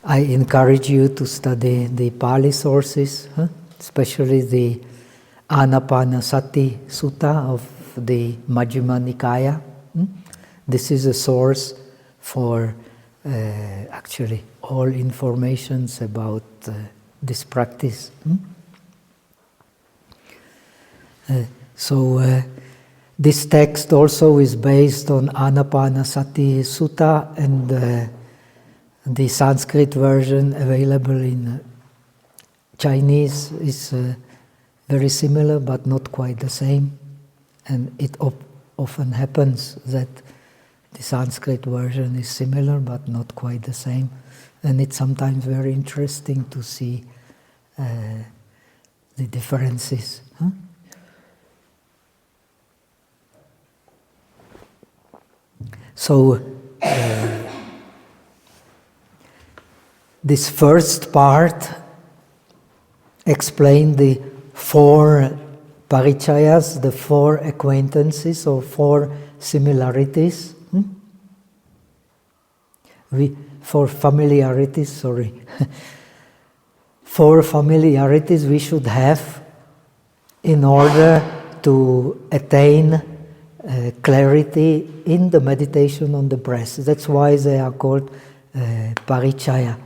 I encourage you to study the Pali sources, especially the Anapanasati Sutta of the Majjhima Nikaya. This is a source for actually all informations about this practice. So this text also is based on Anapanasati Sutta, and the Sanskrit version available in Chinese is very similar but not quite the same. And it often happens that the Sanskrit version is similar but not quite the same. And it's sometimes very interesting to see the differences. So this first part explained the 4 parichayas, the 4 acquaintances or 4 similarities. For familiarities, sorry. 4 familiarities we should have in order to attain clarity in the meditation on the breath. That's why they are called parichaya.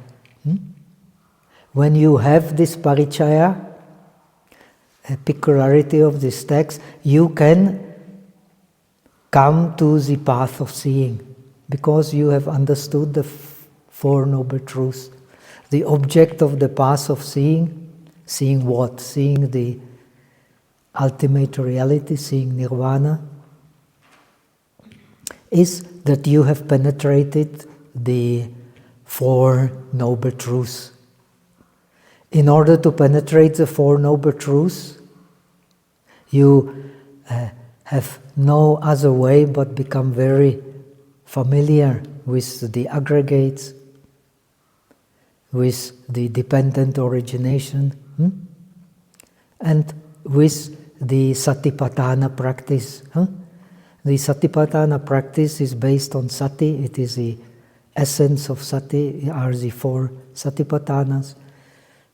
When you have this parichaya, a peculiarity of this text, you can come to the path of seeing, because you have understood the 4 noble truths. The object of the path of seeing what? Seeing the ultimate reality, seeing nirvana, is that you have penetrated the 4 noble truths. In order to penetrate the 4 noble truths, you have no other way but become very familiar with the aggregates, with the dependent origination, and with the satipatthana practice. The satipatthana practice is based on sati. It is the essence of sati, are the 4 satipatthanas.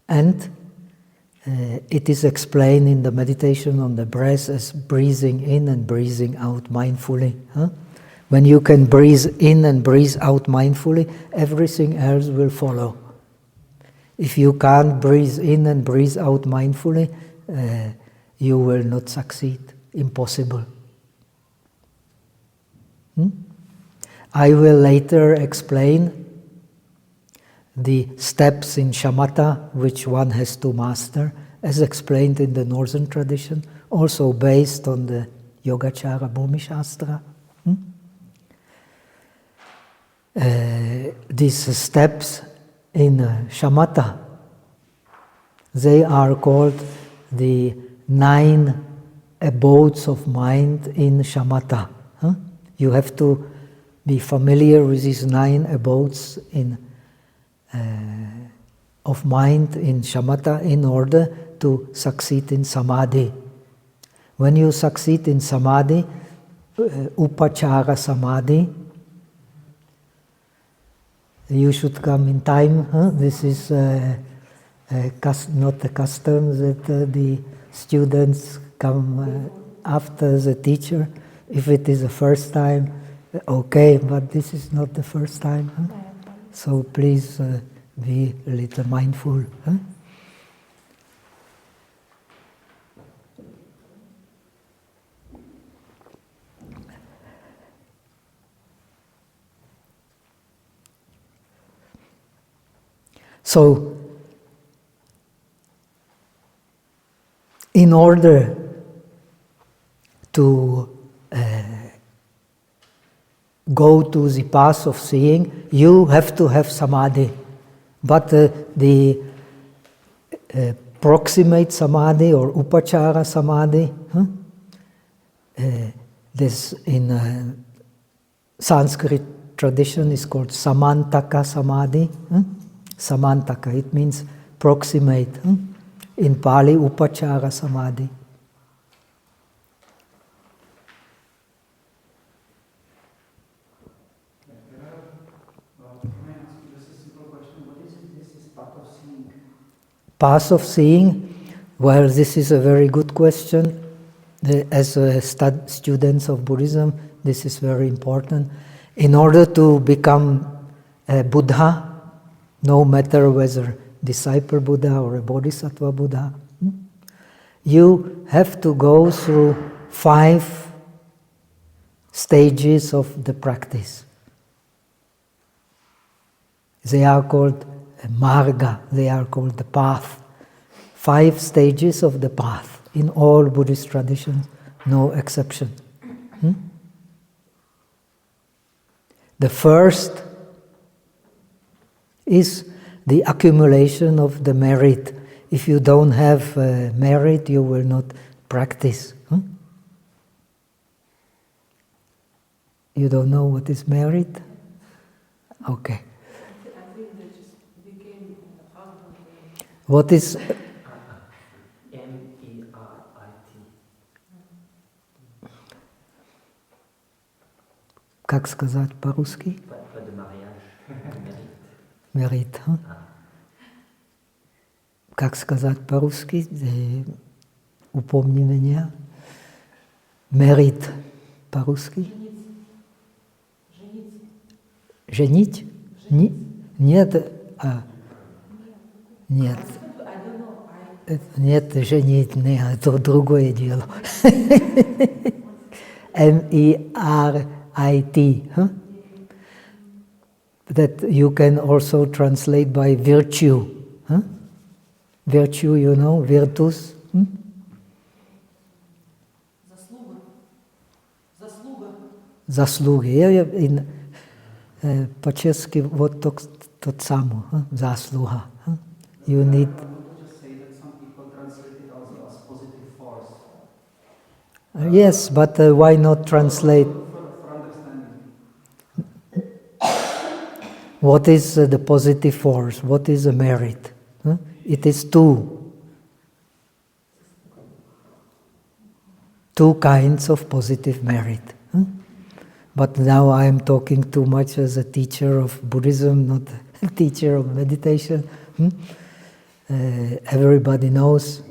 And it is explained in the meditation on the breath as breathing in and breathing out mindfully. When you can breathe in and breathe out mindfully, everything else will follow. If you can't breathe in and breathe out mindfully, you will not succeed. Impossible. I will later explain the steps in shamatha which one has to master, as explained in the northern tradition, also based on the Yogacara Bhumi Shastra. These steps in shamatha, they are called the 9 abodes of mind in shamatha. You have to be familiar with these 9 abodes of mind in shamatha in order to succeed in samadhi. When you succeed in samadhi, upachara samadhi, you should come in time. This is not the custom that the students come after the teacher. If it is the first time, okay, but this is not the first time. So please be a little mindful. So, in order to go to the path of seeing, you have to have samadhi. But the proximate samadhi or upachara samadhi, this in Sanskrit tradition is called samantaka samadhi. Samantaka, it means proximate. In Pali, upachara samadhi. Can I ask you just a simple question? What is it Path of seeing, well, this is a very good question. As students of Buddhism, this is very important. In order to become a Buddha, no matter whether disciple Buddha or a Bodhisattva Buddha, you have to go through 5 stages of the practice. They are called marga, they are called the path. 5 stages of the path in all Buddhist traditions, no exception. The first is the accumulation of the merit. If you don't have merit, you will not practice. You don't know what is merit? Okay. I think they just became husband. What is MERIT. как сказать по-русски? Pas de mariage. Merit. Как сказать по-русски? Упомни меня. Merit по-русски? Женить? Нет. Нет. Нет, женить, нет, это другое дело. MERIT. That you can also translate by virtue. Virtue, you know, virtus. Заслуги. По-чешски вот тот самый. Заслуга. You need... Yes, but why not translate? For understanding. What is the positive force? What is a merit? It is 2. 2 kinds of positive merit. But now I am talking too much as a teacher of Buddhism, not a teacher of meditation. Everybody knows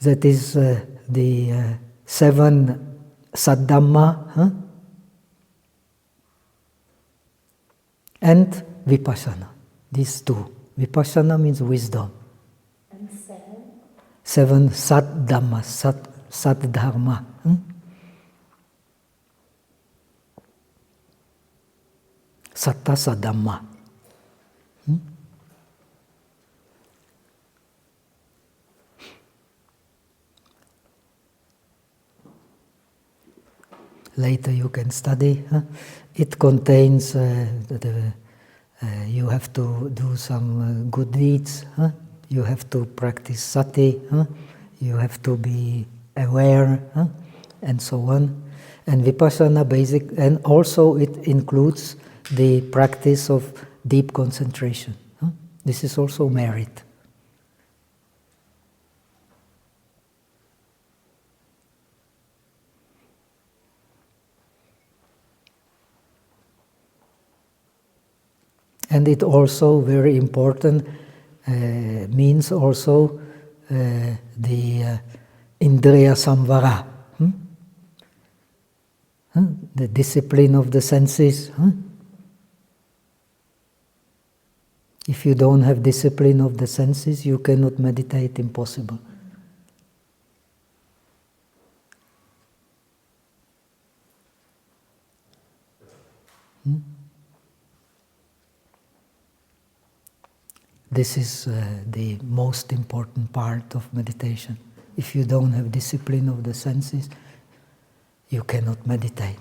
that is the 7 Saddhamma and Vipassana. These 2. Vipassana means wisdom. And 7 7? Saddhamma, Saddharma. Satta Saddhamma. Later you can study. It contains, you have to do some good deeds. You have to practice sati. You have to be aware, and so on. And Vipassana basic, and also it includes the practice of deep concentration. This is also merit. And it also, very important, means also the Indriya Samvara, the discipline of the senses. If you don't have discipline of the senses, you cannot meditate, impossible. This is the most important part of meditation. If you don't have discipline of the senses, you cannot meditate.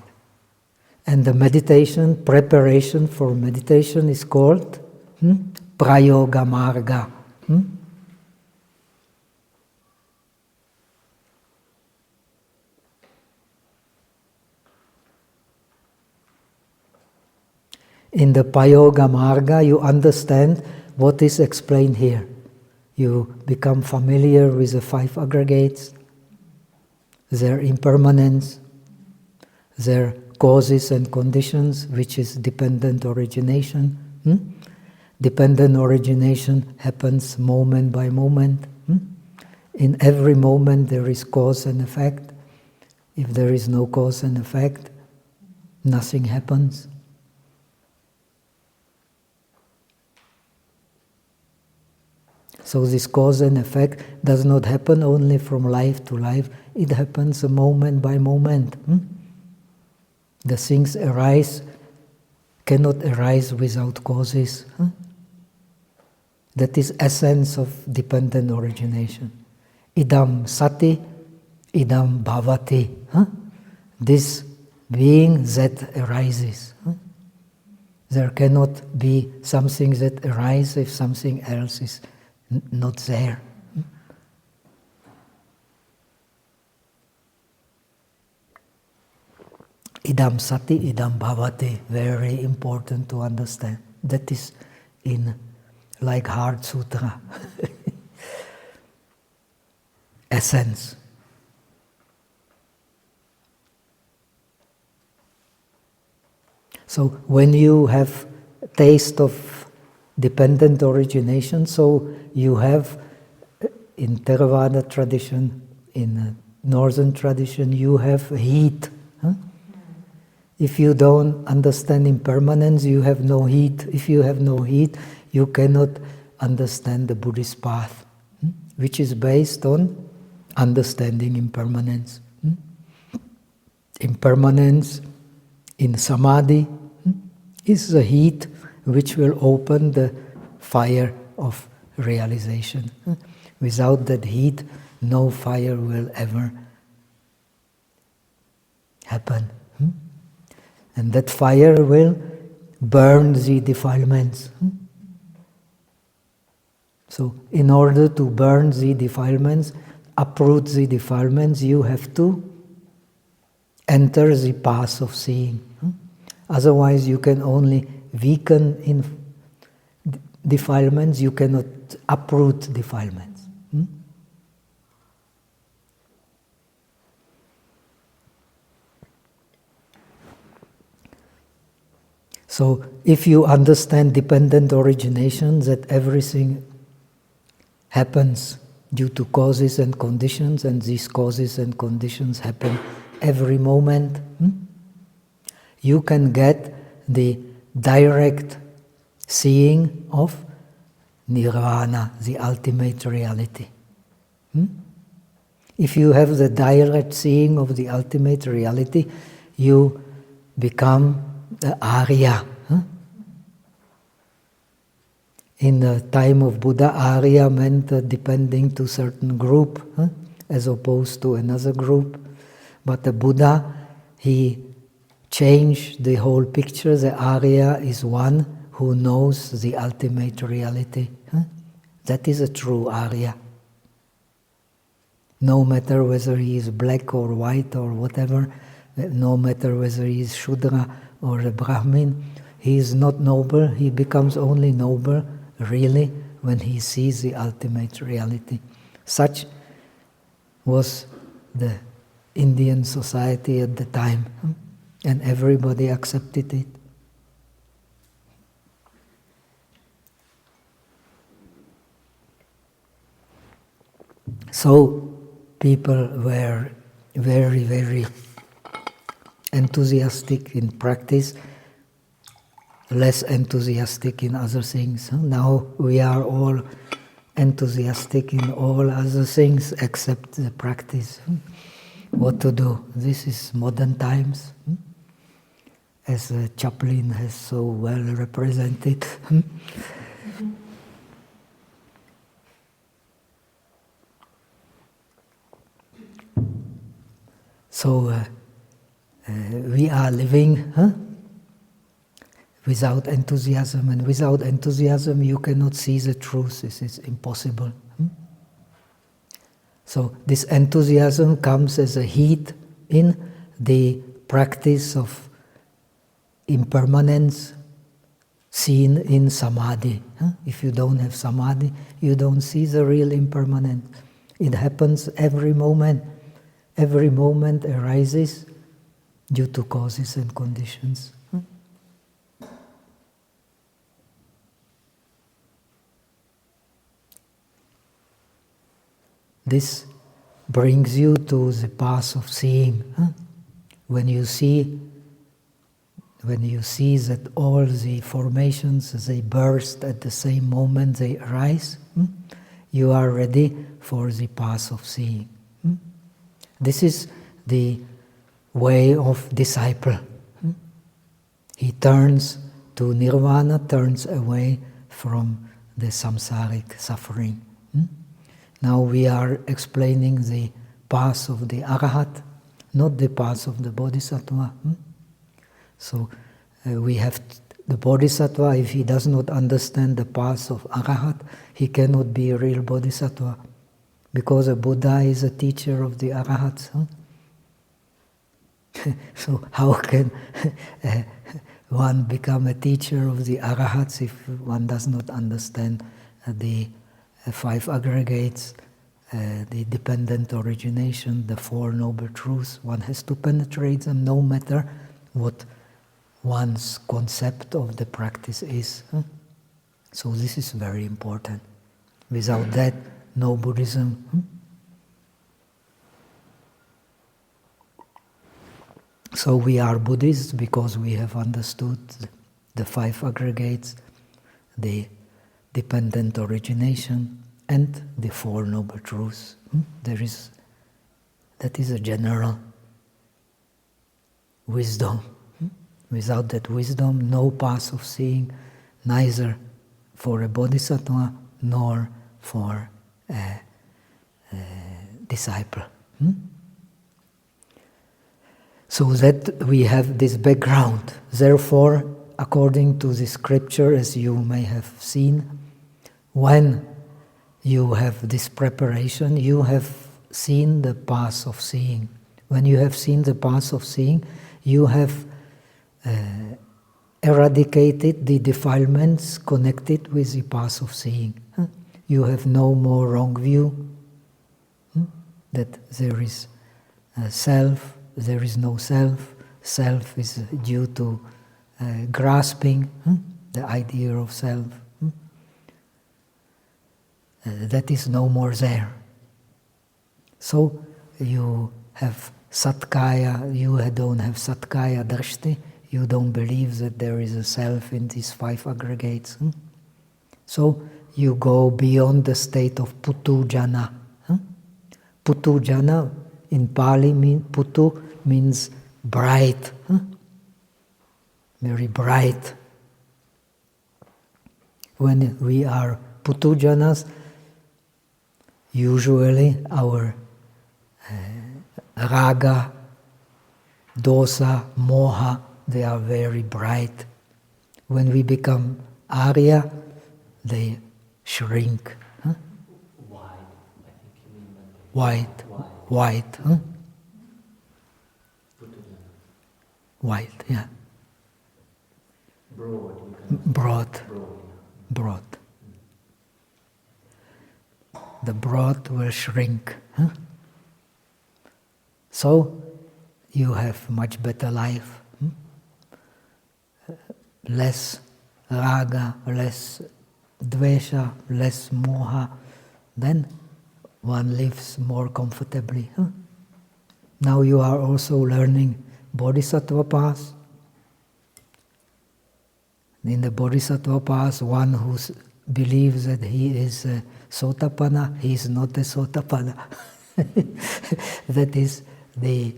And the meditation, preparation for meditation is called Prayoga Marga. In the Prayoga Marga, you understand what is explained here. You become familiar with the 5 aggregates, their impermanence, their causes and conditions, which is dependent origination, Dependent origination happens moment by moment. In every moment there is cause and effect. If there is no cause and effect, nothing happens. So this cause and effect does not happen only from life to life, it happens moment by moment. The things cannot arise without causes. That is essence of dependent origination. Idam sati, idam bhavati. This being that arises. There cannot be something that arises if something else is not there. Idam sati, idam bhavati. Very important to understand. That is in like Heart Sutra. Essence. So when you have taste of dependent origination, so you have in Theravada tradition, in northern tradition, you have heat. If you don't understand impermanence, you have no heat. If you have no heat, you cannot understand the Buddhist path, which is based on understanding impermanence. Impermanence in samadhi is the heat which will open the fire of realization. Without that heat, no fire will ever happen. And that fire will burn the defilements. So, in order to burn the defilements, uproot the defilements, you have to enter the path of seeing. Otherwise, you can only weaken in defilements, you cannot uproot defilements. So, if you understand dependent origination, that everything happens due to causes and conditions, and these causes and conditions happen every moment, you can get the direct seeing of nirvana, the ultimate reality. If you have the direct seeing of the ultimate reality, you become the Arya. In the time of Buddha, Arya meant depending to certain group, as opposed to another group. But the Buddha, he changed the whole picture. The Arya is one who knows the ultimate reality. That is a true Arya. No matter whether he is black or white or whatever, no matter whether he is Shudra or a Brahmin, he is not noble, he becomes only noble really when he sees the ultimate reality. Such was the Indian society at the time, and everybody accepted it. So people were very, very enthusiastic in practice, less enthusiastic in other things. Now we are all enthusiastic in all other things except the practice. What to do? This is modern times, as Chaplin has so well represented. So we are living without enthusiasm, and without enthusiasm you cannot see the truth. This is impossible. So this enthusiasm comes as a heat in the practice of impermanence seen in samadhi. If you don't have samadhi, you don't see the real impermanence. It happens every moment. Every moment arises due to causes and conditions. This brings you to the path of seeing. When you see that all the formations, they burst at the same moment they arise, you are ready for the path of seeing. This is the way of disciple. He turns to nirvana, turns away from the samsaric suffering. Now we are explaining the path of the arahat, not the path of the bodhisattva. So we have the bodhisattva, if he does not understand the path of arahat, he cannot be a real bodhisattva, because a Buddha is a teacher of the arahats. So how can one become a teacher of the arahats if one does not understand the five aggregates, the dependent origination, the Four Noble Truths? One has to penetrate them no matter what one's concept of the practice is. So this is very important. Without that, no Buddhism. So we are Buddhists because we have understood the five aggregates, the dependent origination, and the Four Noble Truths. That is a general wisdom. Without that wisdom, no path of seeing, neither for a bodhisattva nor for a disciple. So that we have this background. Therefore, according to the scripture, as you may have seen, when you have this preparation, you have seen the path of seeing. When you have seen the path of seeing, you have eradicated the defilements connected with the path of seeing. You have no more wrong view that there is self, there is no self. Self is due to grasping the idea of self. That is no more there. So you have satkaya, you don't have satkaya drishti, you don't believe that there is a self in these five aggregates. So you go beyond the state of putu jana. Putu jana in Pali, putu means bright, very bright. When we are putu janas, usually our raga, dosa, moha, they are very bright. When we become Arya, they shrink. Wide, I think you mean that. White. White, yeah. Broad. You can Broad. broad. The broad will shrink. So you have much better life. Less raga, less dvesha, less moha. Then one lives more comfortably. Now you are also learning bodhisattva path. In the bodhisattva path, one who believes that he is a sotapanna, he is not a sotapanna. That is the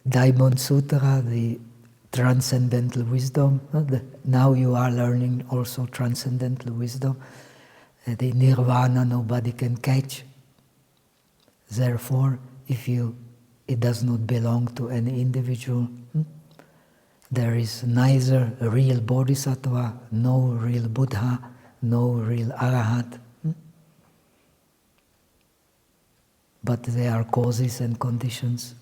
Diamond Sutra, the transcendental wisdom. Now you are learning also transcendental wisdom. The nirvana nobody can catch. Therefore, it does not belong to any individual. There is neither a real bodhisattva, no real Buddha, no real arahat. But they are causes and conditions.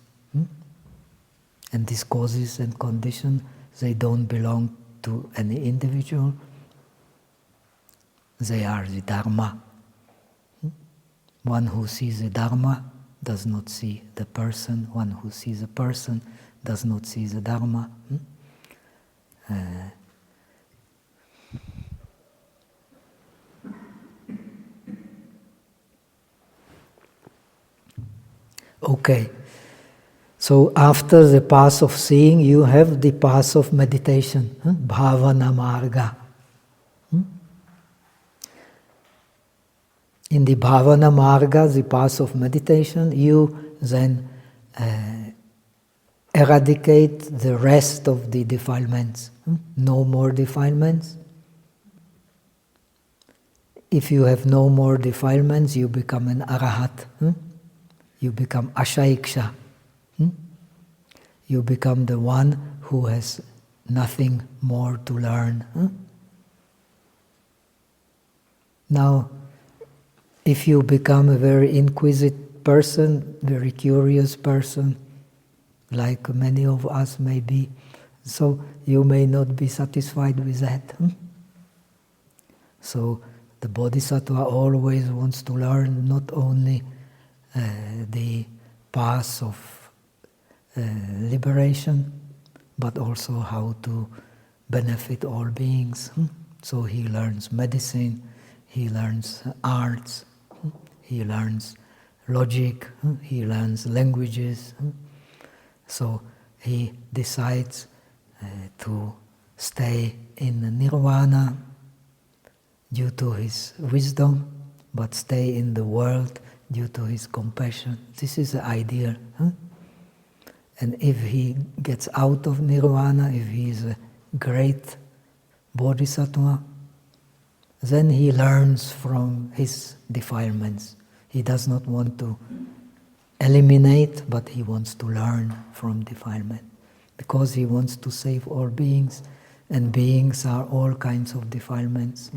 And these causes and conditions, they don't belong to any individual. They are the Dharma. One who sees the Dharma does not see the person. One who sees a person does not see the Dharma. Okay. So after the path of seeing, you have the path of meditation, bhavana marga. In the bhavana marga, the path of meditation, you then eradicate the rest of the defilements. No more defilements. If you have no more defilements, you become an arahat. You become ashaiksha. You become the one who has nothing more to learn. Now, if you become a very inquisitive person, very curious person, like many of us may be, so you may not be satisfied with that. So the Bodhisattva always wants to learn not only the path of liberation, but also how to benefit all beings. So he learns medicine, he learns arts, he learns logic, he learns languages. So he decides to stay in nirvana due to his wisdom, but stay in the world due to his compassion. This is the ideal. And if he gets out of nirvana, if he is a great bodhisattva, then he learns from his defilements. He does not want to eliminate, but he wants to learn from defilement, because he wants to save all beings, and beings are all kinds of defilements.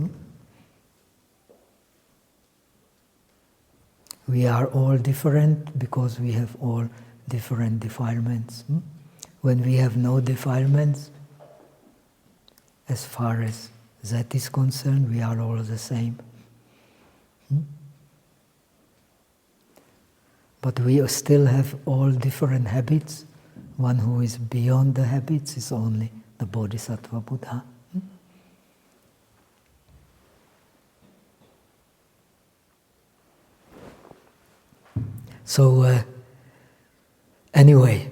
We are all different because we have all different defilements. When we have no defilements, as far as that is concerned, we are all the same. But we still have all different habits. One who is beyond the habits is only the Bodhisattva Buddha. So, anyway,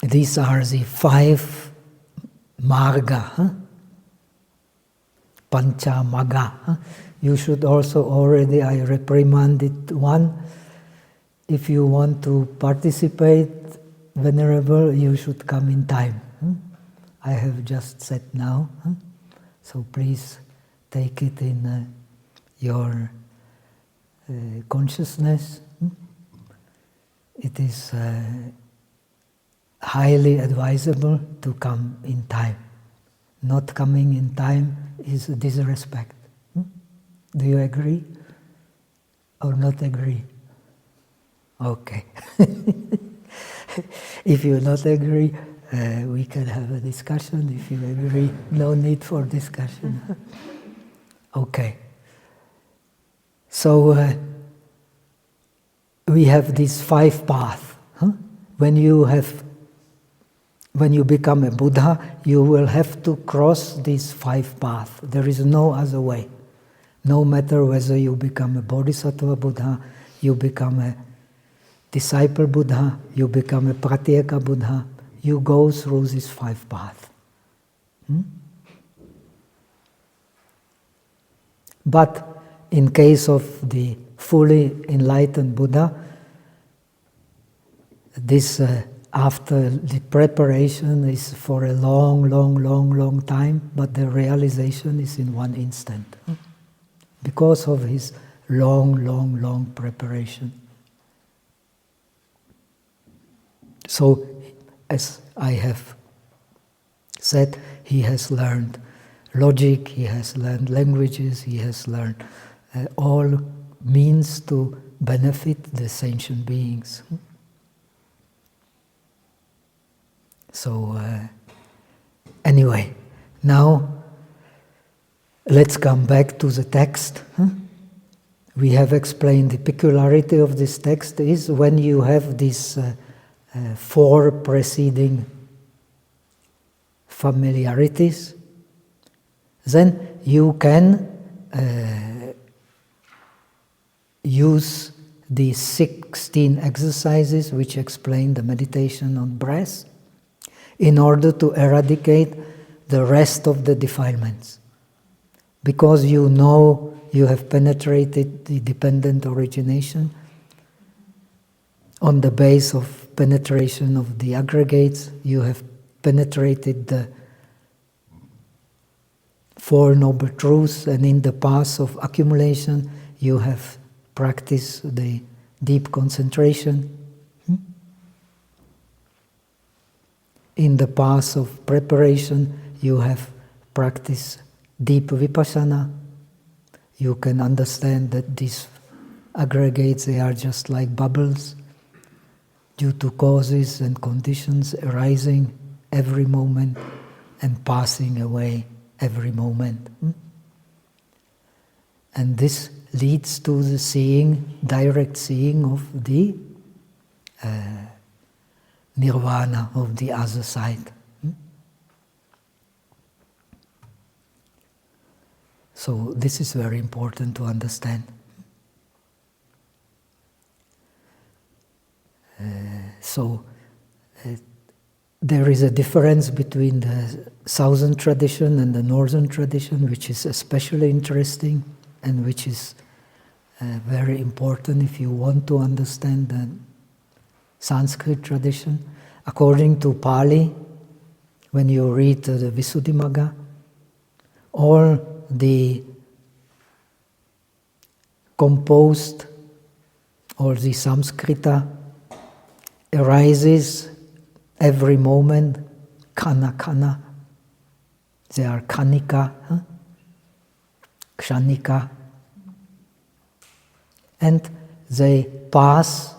these are the 5 marga, pancha magga. You should also already, I reprimanded one. If you want to participate, Venerable, you should come in time. I have just said now, so please take it in your consciousness. It is highly advisable to come in time. Not coming in time is a disrespect. Do you agree or not agree? Okay. If you not agree, we can have a discussion. If you agree, no need for discussion. Okay. So we have these 5 paths. When you become a Buddha, you will have to cross these 5 paths. There is no other way. No matter whether you become a Bodhisattva Buddha, you become a disciple Buddha, you become a Pratyeka Buddha, you go through these 5 paths. But in case of the fully enlightened Buddha, this after the preparation is for a long time, but the realization is in one instant, because of his long preparation. So, as I have said, he has learned logic, he has learned languages, he has learned all means to benefit the sentient beings. So, anyway, now let's come back to the text. We have explained the peculiarity of this text is when you have these 4 preceding familiarities, then you can use the 16 exercises which explain the meditation on breath in order to eradicate the rest of the defilements. Because you know you have penetrated the dependent origination, on the base of penetration of the aggregates, you have penetrated the Four Noble Truths, and in the path of accumulation, you have practiced the deep concentration. In the path of preparation, you have practiced deep vipassana. You can understand that these aggregates, they are just like bubbles due to causes and conditions arising every moment and passing away every moment. And this leads to the seeing, direct seeing of the nirvana, of the other side. So this is very important to understand. There is a difference between the southern tradition and the northern tradition, which is especially interesting and which is very important if you want to understand the Sanskrit tradition. According to Pali, when you read the Visuddhimagga, all the composed or the Samskrita arises every moment, kana. They are kanika, kshanika, and they pass,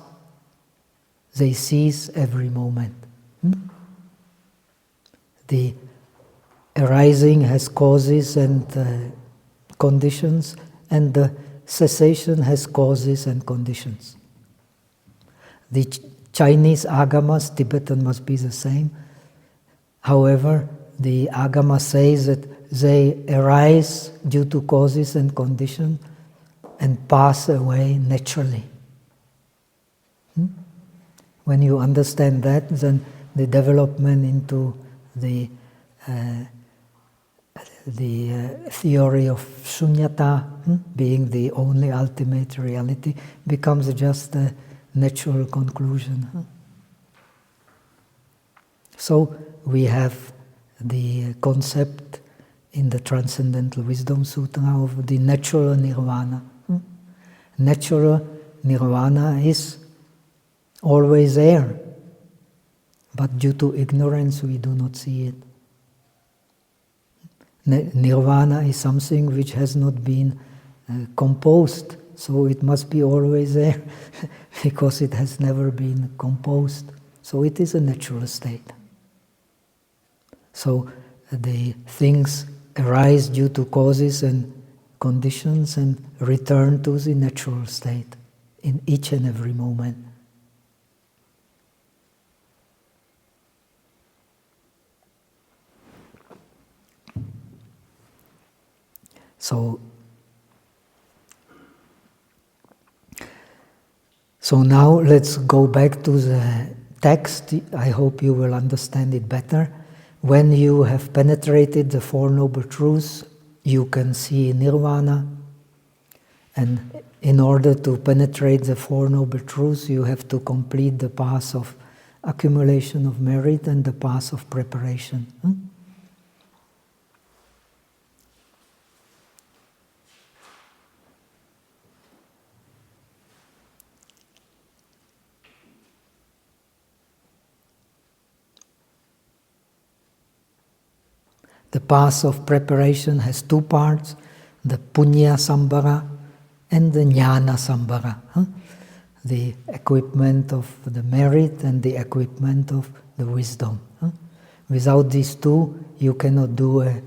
they cease every moment. The arising has causes and conditions, and the cessation has causes and conditions. The Chinese agamas, Tibetan must be the same. However, the agama says that they arise due to causes and conditions and pass away naturally. When you understand that, then the development into the theory of shunyata, being the only ultimate reality, becomes just a natural conclusion. So we have the concept in the Transcendental Wisdom Sutra of the natural nirvana. Natural nirvana is always there, but due to ignorance we do not see it. Nirvana is something which has not been composed, so it must be always there because it has never been composed. So it is a natural state. So the things arise due to causes and conditions and return to the natural state in each and every moment. So now let's go back to the text. I hope you will understand it better. When you have penetrated the Four Noble Truths, you can see nirvana. And in order to penetrate the Four Noble Truths, you have to complete the path of accumulation of merit and the path of preparation. The path of preparation has two parts, the punya sambhara and the jnana sambhara. The equipment of the merit and the equipment of the wisdom. Without these two, you cannot do a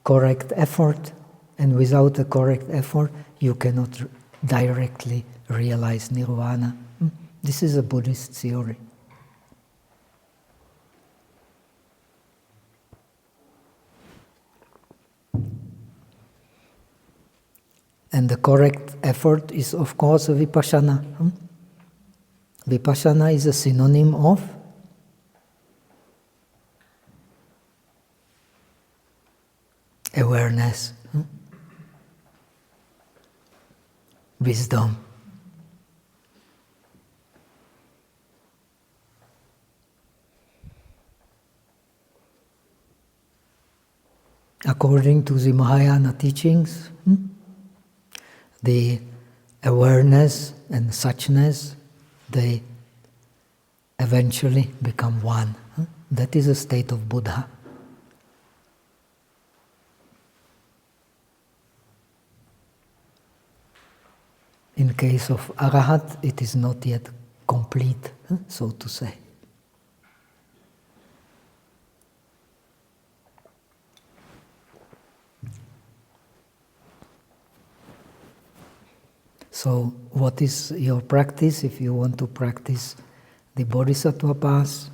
correct effort, and without a correct effort, you cannot directly realize nirvana. This is a Buddhist theory. And the correct effort is, of course, vipassana. Vipassana is a synonym of awareness, wisdom. According to the Mahayana teachings, the awareness and suchness, they eventually become one. That is a state of Buddha. In case of Arahat, it is not yet complete, so to say. So, what is your practice? If you want to practice the Bodhisattva path,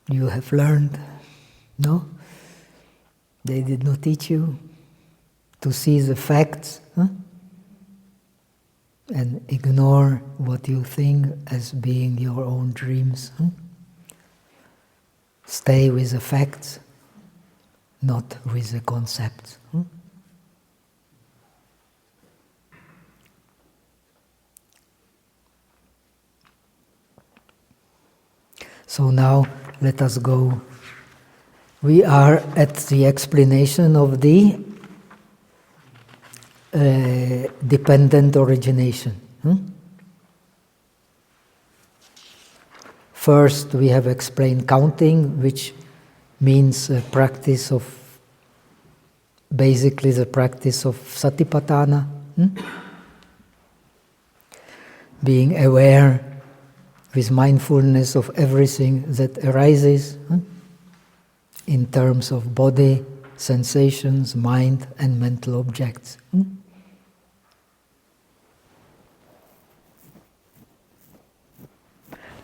you have learned, no? They did not teach you to see the facts, and ignore what you think as being your own dreams. Stay with the facts, not with the concepts. So now let us go. We are at the explanation of the dependent origination. First, we have explained counting, which means practice of, basically the practice of satipatthana, being aware with mindfulness of everything that arises in terms of body, sensations, mind, and mental objects.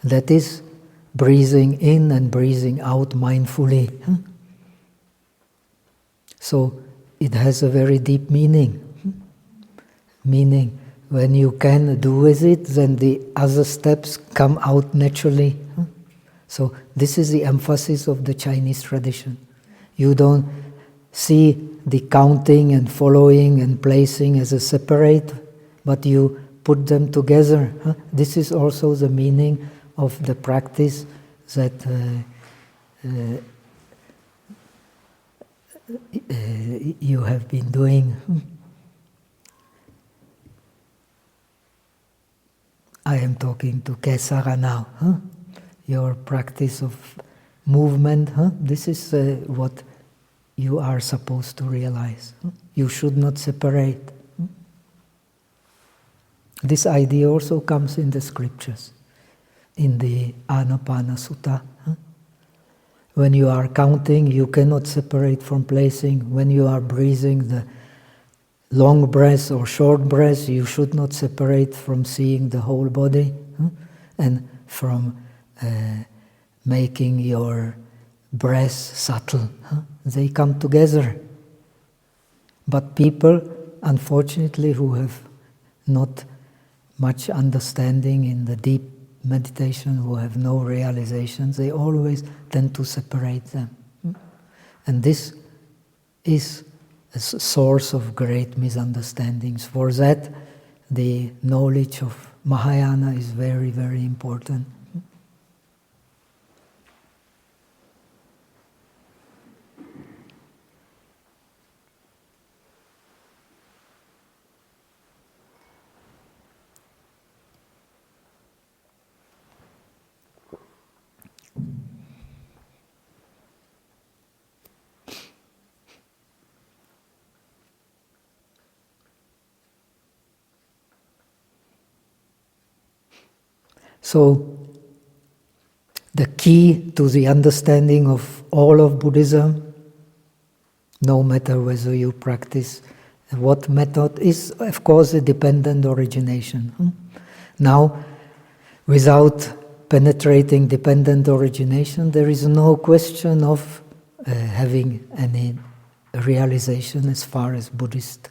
That is breathing in and breathing out mindfully. So it has a very deep meaning. Meaning, when you can do with it, then the other steps come out naturally. So this is the emphasis of the Chinese tradition. You don't see the counting and following and placing as a separate, but you put them together. This is also the meaning of the practice that you have been doing. I am talking to Kesara now. Your practice of movement, this is what you are supposed to realize. You should not separate. This idea also comes in the scriptures, in the Anapana Sutta. When you are counting, you cannot separate from placing. When you are breathing the long breath or short breath, you should not separate from seeing the whole body and from making your breath subtle. They come together. But people, unfortunately, who have not much understanding in the deep meditation, who have no realizations, they always tend to separate them. And this is a source of great misunderstandings. For that, the knowledge of Mahayana is very, very important. So, the key to the understanding of all of Buddhism, no matter whether you practice what method, is, of course, a dependent origination. Now, without penetrating dependent origination, there is no question of having any realization as far as Buddhist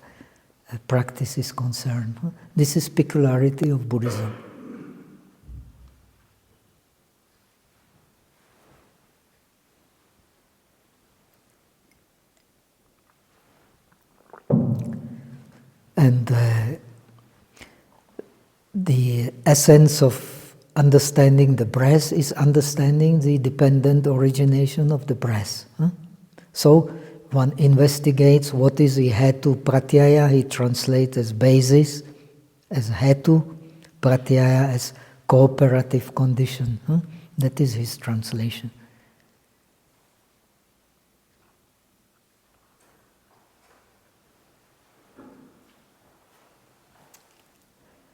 practice is concerned. This is peculiarity of Buddhism. And the essence of understanding the breath is understanding the dependent origination of the breath. So one investigates what is the hetu pratyaya, he translates as basis, as hetu, pratyaya as cooperative condition. That is his translation.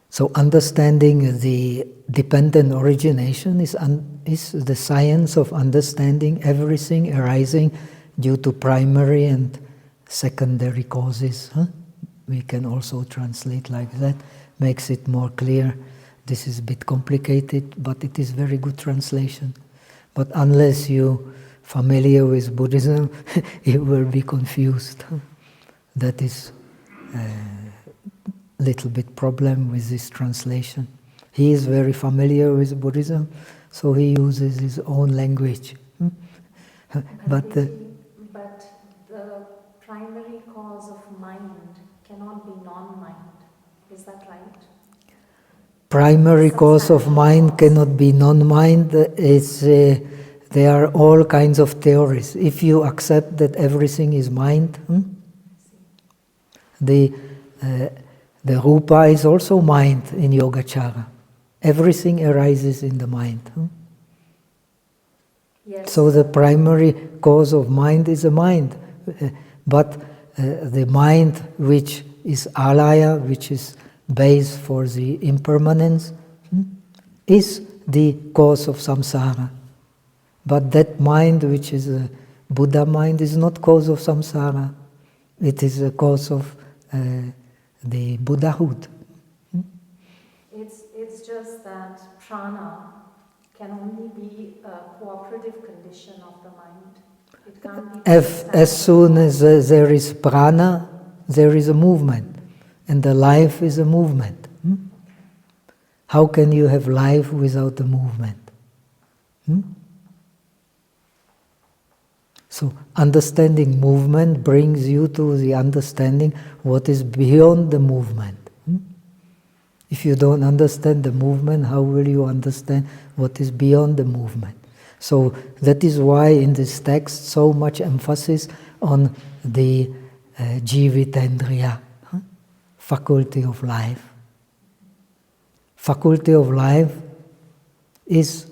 So understanding the dependent origination is the science of understanding everything arising due to primary and secondary causes. We can also translate like that, makes it more clear. This is a bit complicated, but it is very good translation. But unless you familiar with Buddhism, you will be confused. That is little bit problem with this translation. He is very familiar with Buddhism, so he uses his own language. But the primary cause of mind cannot be non-mind. Is that right? Primary cause of mind cannot be non-mind. There are all kinds of theories. If you accept that everything is mind, the rupa is also mind in Yogacara. Everything arises in the mind. Yes. So the primary cause of mind is the mind. But the mind which is alaya, which is base for the impermanence, is the cause of samsara. But that mind which is a Buddha mind is not cause of samsara. It is a cause of the Buddhahood. It's just that prana can only be a cooperative condition of the mind. It can't be. As soon as there is prana, there is a movement, and the life is a movement. How can you have life without a movement? So understanding movement brings you to the understanding what is beyond the movement. If you don't understand the movement, how will you understand what is beyond the movement? So that is why in this text so much emphasis on the jivitendriya, faculty of life. Faculty of life is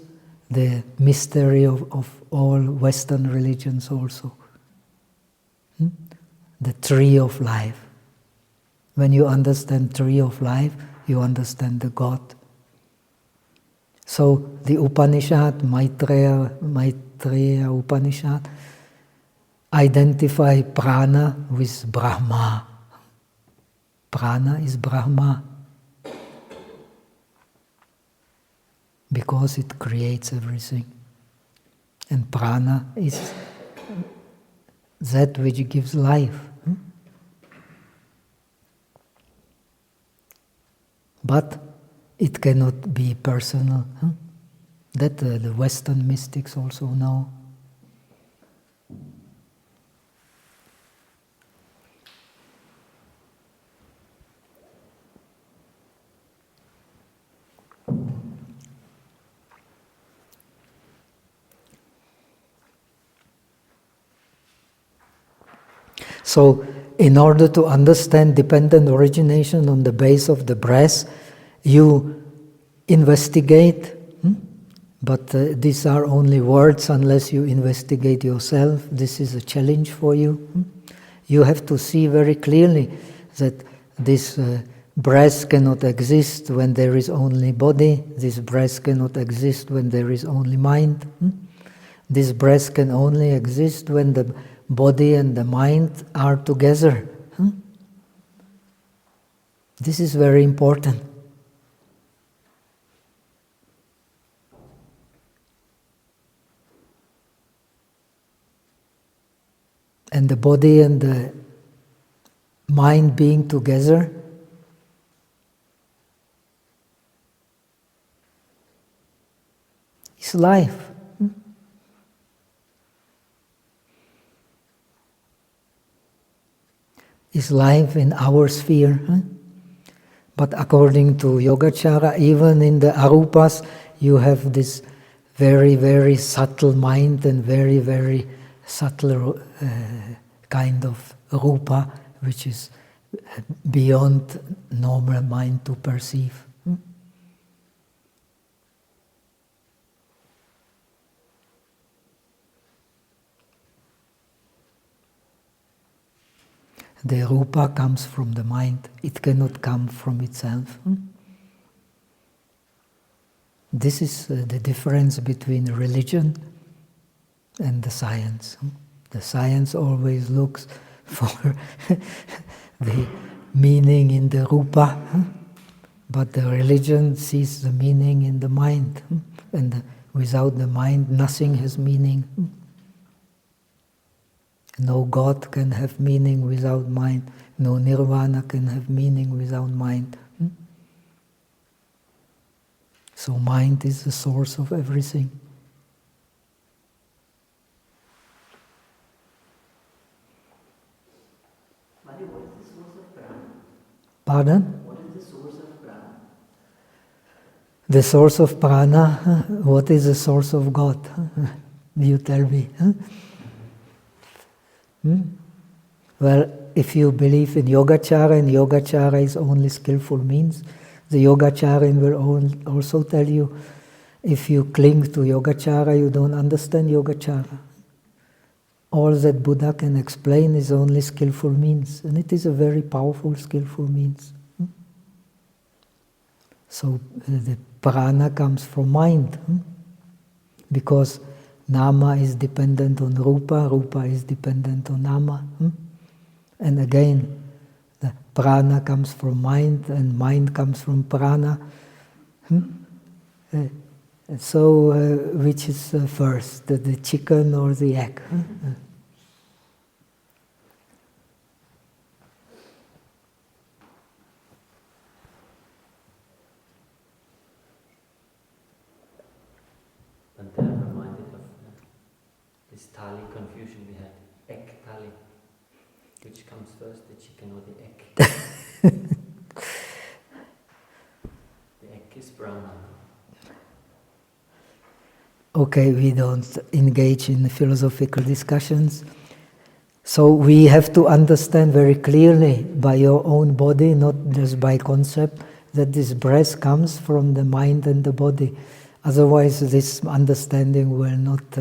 the mystery of all Western religions also. The tree of life. When you understand tree of life, you understand the God. So the Upanishad, Maitreya Upanishad, identify prana with Brahma. Prana is Brahma. Because it creates everything. And prana is that which gives life. But it cannot be personal. That the Western mystics also know. So, in order to understand dependent origination on the base of the breath, you investigate, but these are only words unless you investigate yourself. This is a challenge for you. You have to see very clearly that this breath cannot exist when there is only body. This breath cannot exist when there is only mind. This breath can only exist when the body and the mind are together. This is very important. And the body and the mind being together, is life. Is life in our sphere. But according to Yogacara, even in the arupas, you have this very, very subtle mind and very, very subtle kind of rupa, which is beyond normal mind to perceive. The rupa comes from the mind. It cannot come from itself. This is the difference between religion and the science. The science always looks for the meaning in the rupa, but the religion sees the meaning in the mind. And without the mind, nothing has meaning. No God can have meaning without mind. No nirvana can have meaning without mind. So mind is the source of everything. What is the source of prana? Pardon? What is the source of prana? The source of prana? What is the source of God? You tell me. Well, if you believe in Yogacara, and Yogacara is only skillful means, the Yogacharan will also tell you, if you cling to Yogacara, you don't understand Yogacara. All that Buddha can explain is only skillful means, and it is a very powerful skillful means. So the prana comes from mind, because nama is dependent on rupa, rupa is dependent on nama. And again, the prana comes from mind, and mind comes from prana. So, which is first, the chicken or the egg? And I'm reminded of this thali confusion we had, egg thali. Which comes first, the chicken or the egg? The egg is prana. Okay, we don't engage in philosophical discussions. So we have to understand very clearly by your own body, not just by concept, that this breath comes from the mind and the body. Otherwise, this understanding will not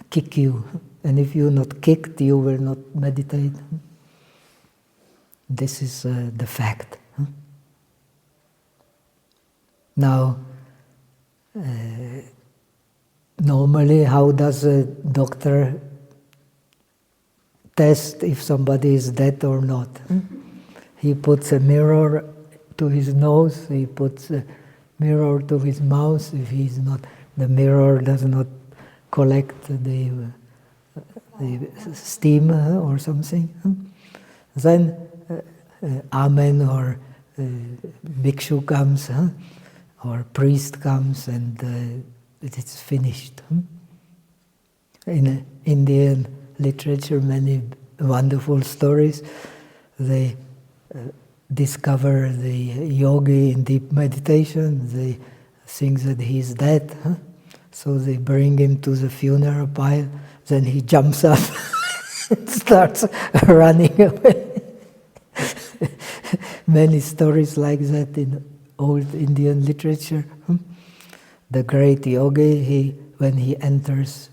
kick you. And if you're not kicked, you will not meditate. This is the fact. Now, normally, how does a doctor test if somebody is dead or not? He puts a mirror to his nose, he puts a mirror to his mouth. If he's not, the mirror does not collect the steam or something. Then Amen or bhikshu comes, or priest comes, and it's finished. In Indian literature, many wonderful stories. They discover the yogi in deep meditation. They think that he's dead, so they bring him to the funeral pile. Then he jumps up and starts running away. Many stories like that in old Indian literature. The great yogi, when he enters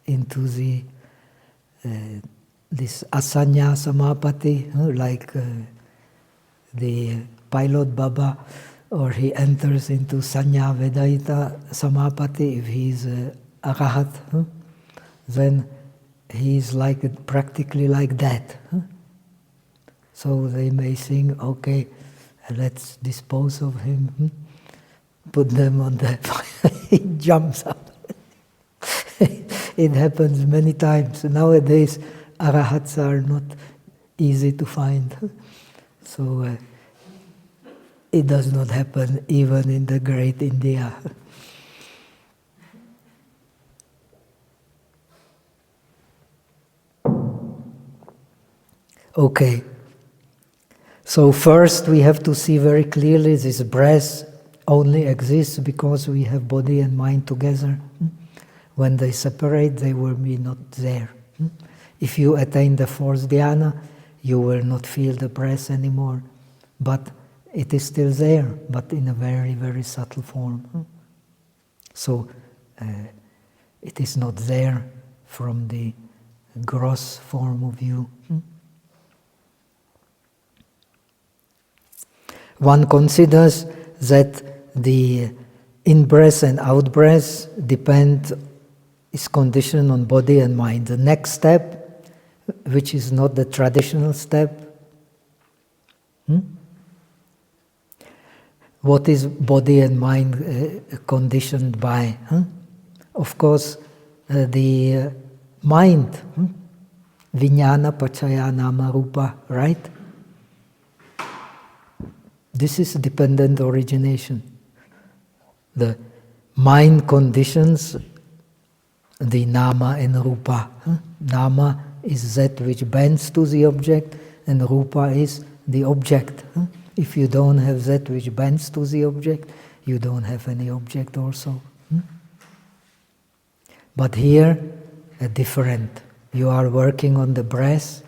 into the this asanya samapati, like the pilot Baba, or he enters into sanya vedaita samapati, if he is arahat, then he is practically like that. So they may think, okay, let's dispose of him, put them on the fire. He jumps up. It happens many times. Nowadays, arahats are not easy to find. So it does not happen even in the great India. Okay. So first we have to see very clearly this breath only exists because we have body and mind together. When they separate, they will be not there. If you attain the fourth dhyana, you will not feel the breath anymore. But it is still there, but in a very, very subtle form. So it is not there from the gross form of view. One considers that the in-breath and out-breath is conditioned on body and mind. The next step, which is not the traditional step, what is body and mind conditioned by? Of course, the mind, vijnana pacaya nama rupa, right? This is dependent origination. The mind conditions the nama and rupa. Nama is that which bends to the object, and rupa is the object. If you don't have that which bends to the object, you don't have any object also. But here, different. You are working on the breath.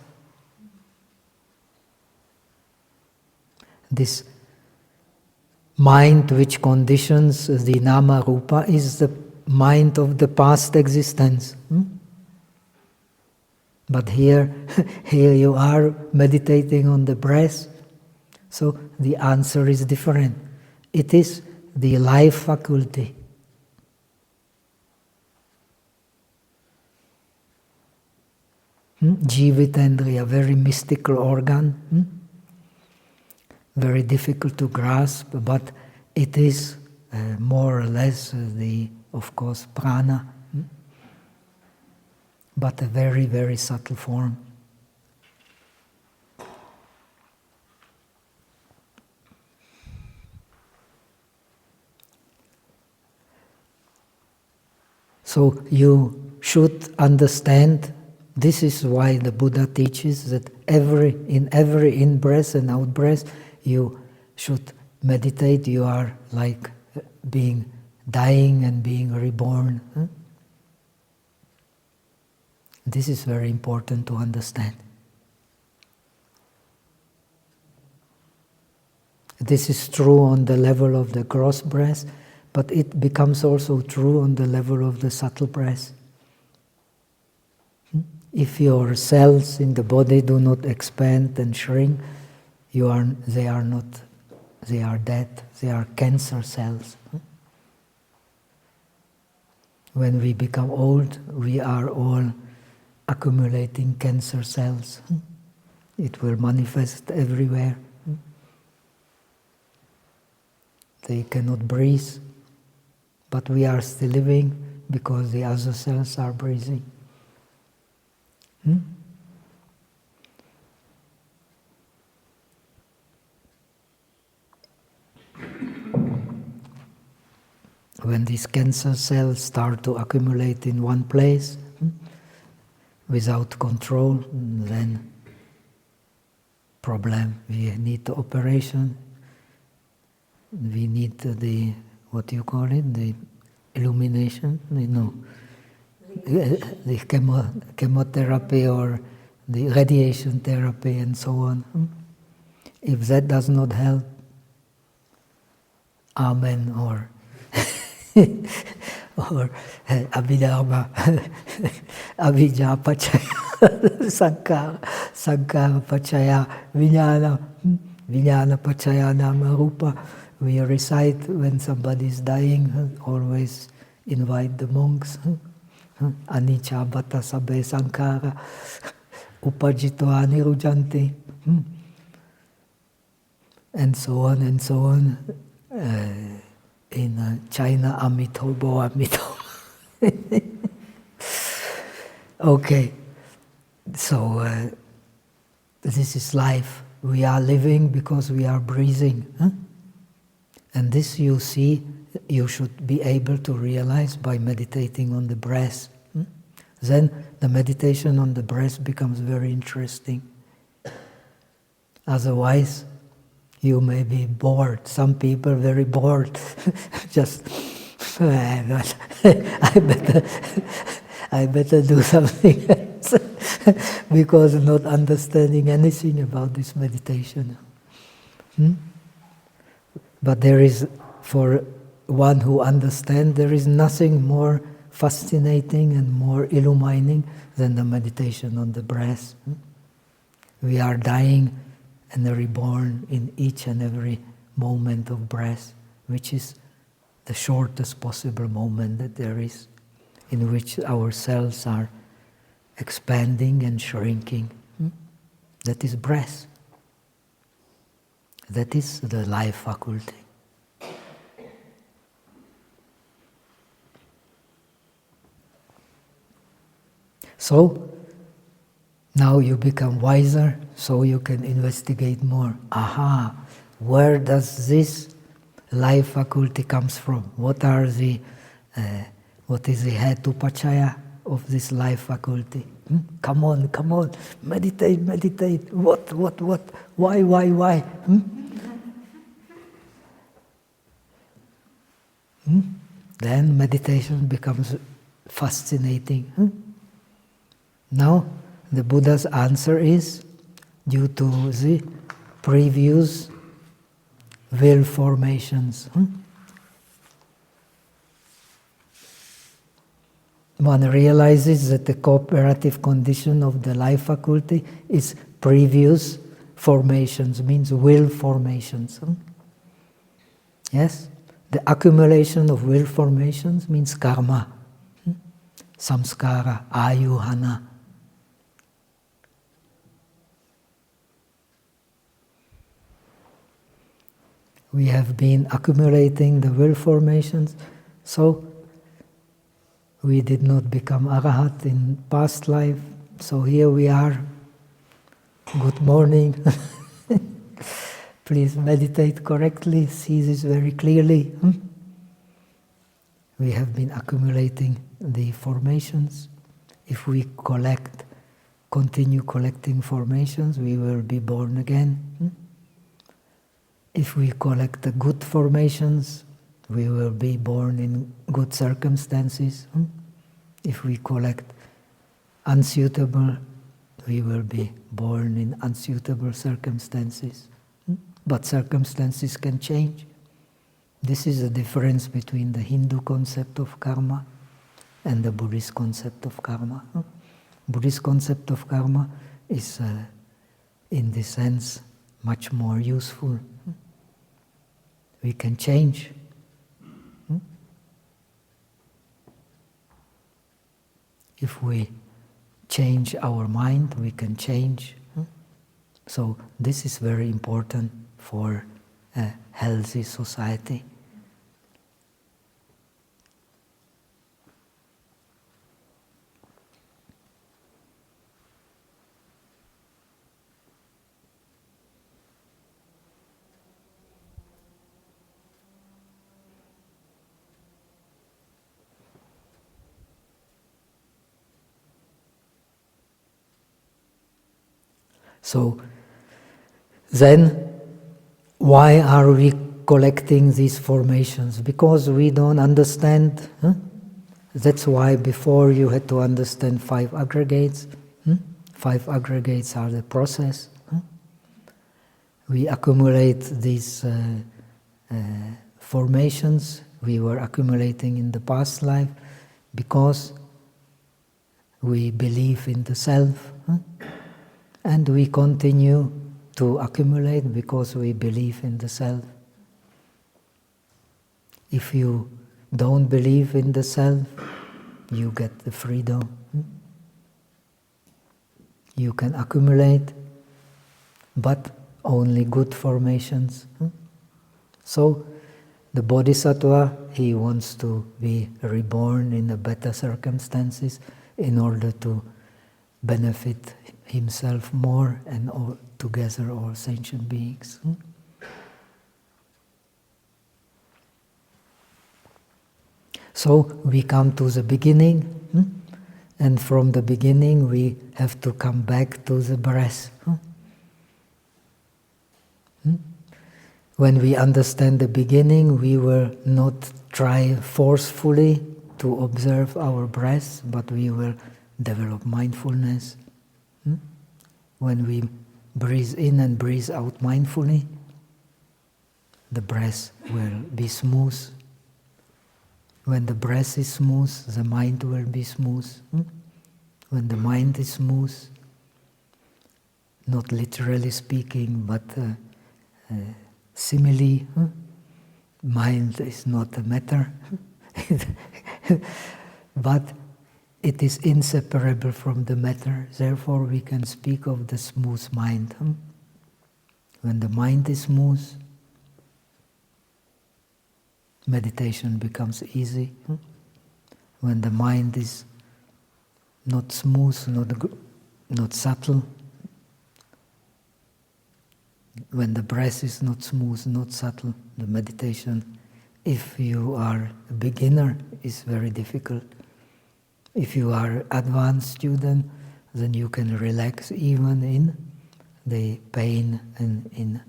This mind which conditions the nama rupa is the mind of the past existence. But here you are meditating on the breath, so the answer is different. It is the life faculty. Jivitendriya, very mystical organ. Very difficult to grasp, but it is more or less of course, prana, but a very, very subtle form. So you should understand, this is why the Buddha teaches that in every in-breath and out-breath, you should meditate, you are like being dying and being reborn. This is very important to understand. This is true on the level of the gross breath, but it becomes also true on the level of the subtle breath. If your cells in the body do not expand and shrink, they are dead, they are cancer cells. When we become old, we are all accumulating cancer cells. It will manifest everywhere. They cannot breathe, but we are still living because the other cells are breathing. When these cancer cells start to accumulate in one place, without control, then problem. We need the operation. We need the, what do you call it? The illumination? No. The chemotherapy or the radiation therapy and so on. If that does not help, amen, or abhidharma, avijja pachaya, sankara pachaya, vijnana pachaya nama rupa. We recite when somebody is dying, always invite the monks. Anicca bhatta sabbe sankara, upajito anirujanti, and so on and so on. In China, Amitobo, Amitobo. Okay, so this is life. We are living because we are breathing. And this you see, you should be able to realize by meditating on the breath. Then the meditation on the breath becomes very interesting. Otherwise, you may be bored. Some people are very bored. Just, I better do something else because not understanding anything about this meditation. But there is, for one who understands, there is nothing more fascinating and more illumining than the meditation on the breath. We are dying and reborn in each and every moment of breath, which is the shortest possible moment that there is, in which our cells are expanding and shrinking. That is breath. That is the life faculty. So, now you become wiser, so you can investigate more. Aha, where does this life faculty comes from? What is the Hetupachaya of this life faculty? Come on, meditate. What? Why? Then meditation becomes fascinating. Now, the Buddha's answer is, due to the previous will formations. One realizes that the cooperative condition of the life faculty is previous formations, means will formations. Yes? The accumulation of will formations means karma, samskara, ayuhana. We have been accumulating the will formations, so we did not become arahat in past life, so here we are. Good morning. Please meditate correctly, see this very clearly. We have been accumulating the formations. If we continue collecting formations, we will be born again. If we collect the good formations, we will be born in good circumstances. If we collect unsuitable, we will be born in unsuitable circumstances. But circumstances can change. This is the difference between the Hindu concept of karma and the Buddhist concept of karma. Buddhist concept of karma is, in this sense, much more useful. We can change. If we change our mind, we can change. So this is very important for a healthy society. So then, why are we collecting these formations? Because we don't understand. That's why before you had to understand 5 aggregates. 5 aggregates are the process. We accumulate these formations we were accumulating in the past life because we believe in the self. And we continue to accumulate because we believe in the self. If you don't believe in the self, you get the freedom. You can accumulate, but only good formations. So, the Bodhisattva, he wants to be reborn in the better circumstances in order to benefit himself more and all together all sentient beings. So we come to the beginning, and from the beginning we have to come back to the breath. When we understand the beginning, we will not try forcefully to observe our breath, but we will develop mindfulness. When we breathe in and breathe out mindfully, the breath will be smooth. When the breath is smooth, the mind will be smooth. When the mind is smooth, not literally speaking, but simile, mind is not a matter, but it is inseparable from the matter. Therefore, we can speak of the smooth mind. When the mind is smooth, meditation becomes easy. When the mind is not smooth, not subtle, when the breath is not smooth, not subtle, the meditation, if you are a beginner, is very difficult. If you are advanced student, then you can relax even in the pain and in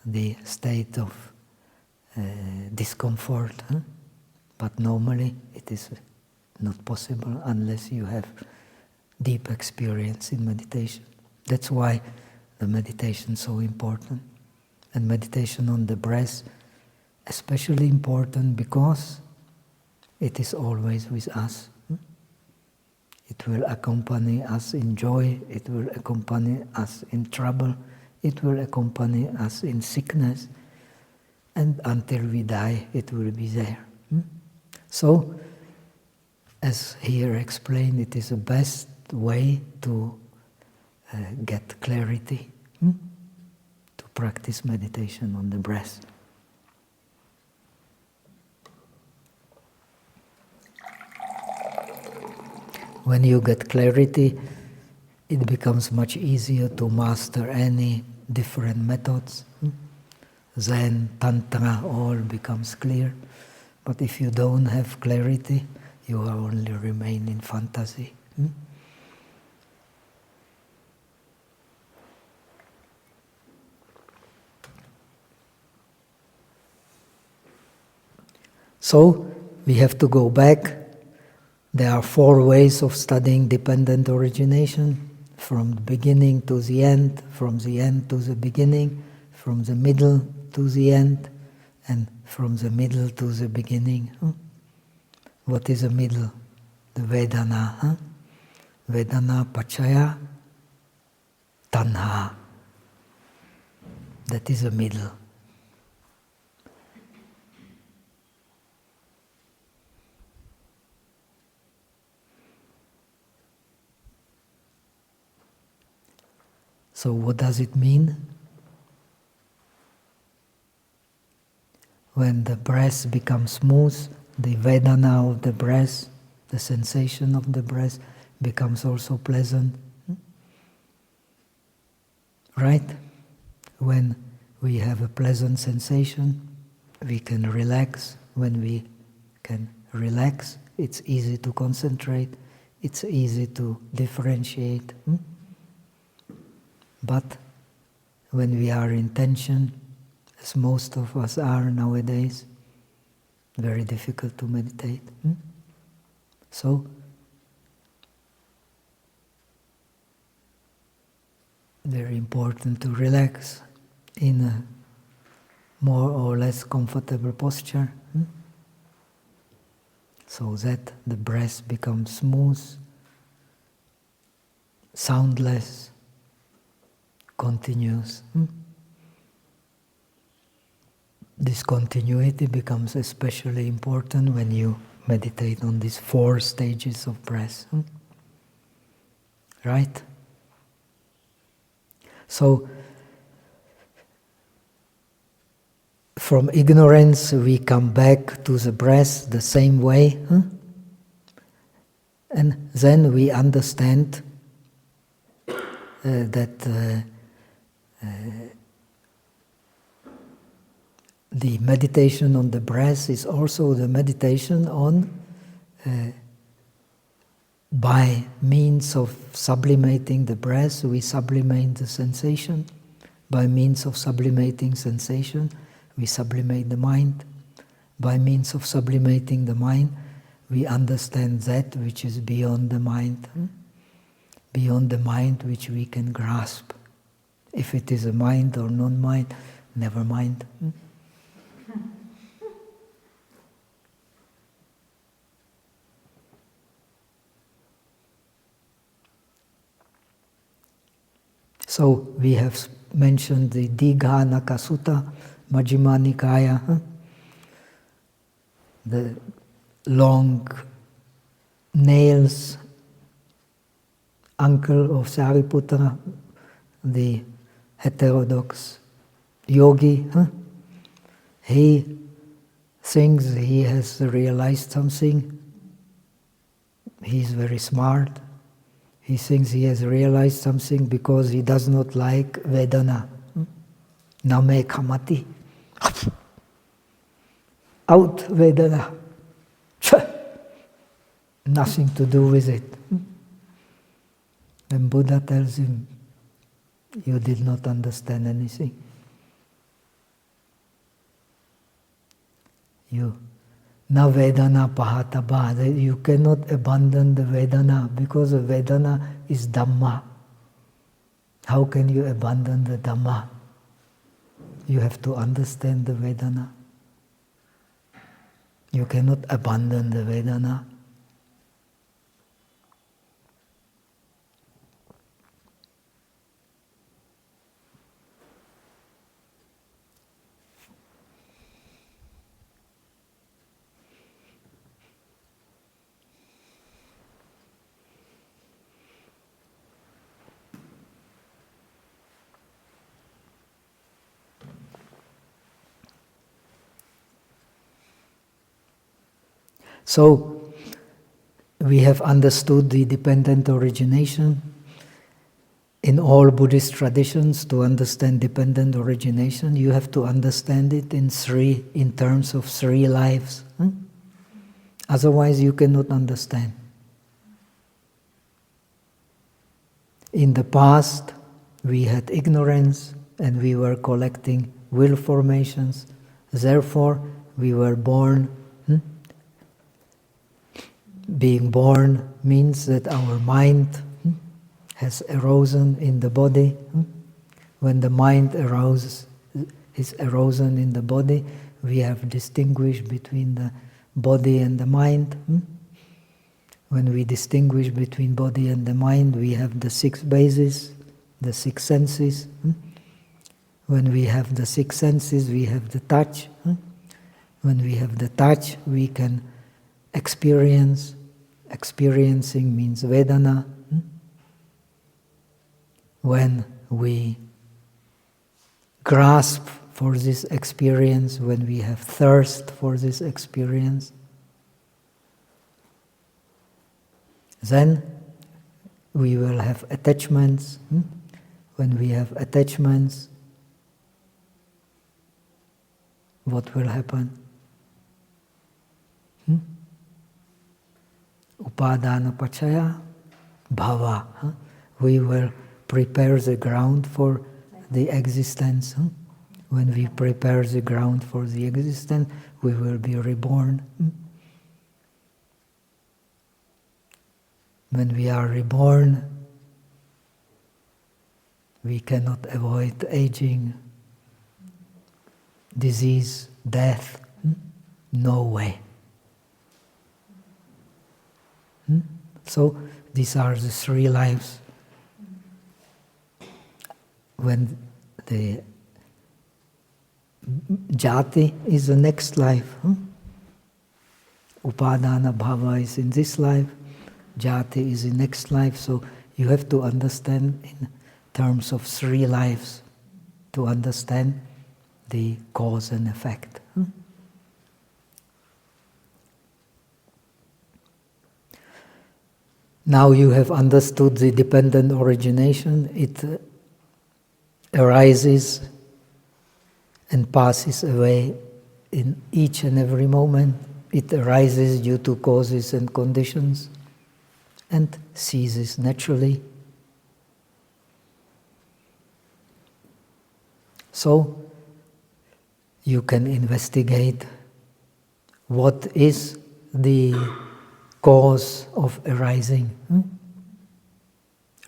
the state of discomfort. But normally it is not possible unless you have deep experience in meditation. That's why the meditation is so important. And meditation on the breath especially important because it is always with us. It will accompany us in joy, it will accompany us in trouble, it will accompany us in sickness, and until we die it will be there. So, as here explained, it is the best way to get clarity, to practice meditation on the breath. When you get clarity, it becomes much easier to master any different methods. Zen, Tantra, all becomes clear. But if you don't have clarity, you only remain in fantasy. So, we have to go back. There are 4 ways of studying dependent origination, from the beginning to the end, from the end to the beginning, from the middle to the end, and from the middle to the beginning. What is the middle? The Vedana. Vedana Pachaya Tanha. That is the middle. So what does it mean? When the breath becomes smooth, the Vedana of the breath, the sensation of the breath becomes also pleasant. Right? When we have a pleasant sensation, we can relax. When we can relax, it's easy to concentrate, it's easy to differentiate. But when we are in tension, as most of us are nowadays, very difficult to meditate. So, very important to relax in a more or less comfortable posture, so that the breath becomes smooth, soundless, continuous. This continuity becomes especially important when you meditate on these 4 stages of breath. Right? So, from ignorance we come back to the breath the same way, and then we understand that the meditation on the breath is also the meditation on by means of sublimating the breath, we sublimate the sensation. By means of sublimating sensation, we sublimate the mind. By means of sublimating the mind, we understand that which is beyond the mind. Beyond the mind which we can grasp. If it is a mind or non-mind, never mind. So we have mentioned the Digha Naka Sutta, Majjhima Nikaya, the long nails, uncle of Sariputra, the heterodox yogi. He thinks he has realized something. He is very smart. He thinks he has realized something because he does not like Vedana. Name kamati. Out Vedana. Nothing to do with it. And Buddha tells him, you did not understand anything. You na Vedana pahataba. You cannot abandon the Vedana because the Vedana is Dhamma. How can you abandon the Dhamma? You have to understand the Vedana. You cannot abandon the Vedana. So, we have understood the dependent origination. In all Buddhist traditions, to understand dependent origination, you have to understand it in terms of three lives. Otherwise, you cannot understand. In the past, we had ignorance and we were collecting will formations. Therefore, we were born. Being born means that our mind has arisen in the body. When the mind is arisen in the body, we have distinguished between the body and the mind. When we distinguish between body and the mind, we have the six bases, the six senses. When we have the six senses, we have the touch. When we have the touch, we can experience. Experiencing means Vedana. When we grasp for this experience, when we have thirst for this experience, then we will have attachments. When we have attachments, what will happen? Upadana pachaya bhava. We will prepare the ground for the existence. When we prepare the ground for the existence, we will be reborn. When we are reborn, we cannot avoid aging, disease, death. No way. So these are the three lives. When the jati is the next life. Upadana bhava is in this life. Jati is the next life. So you have to understand in terms of three lives to understand the cause and effect. Now you have understood the dependent origination. It arises and passes away in each and every moment. It arises due to causes and conditions and ceases naturally. So you can investigate what is the cause of arising.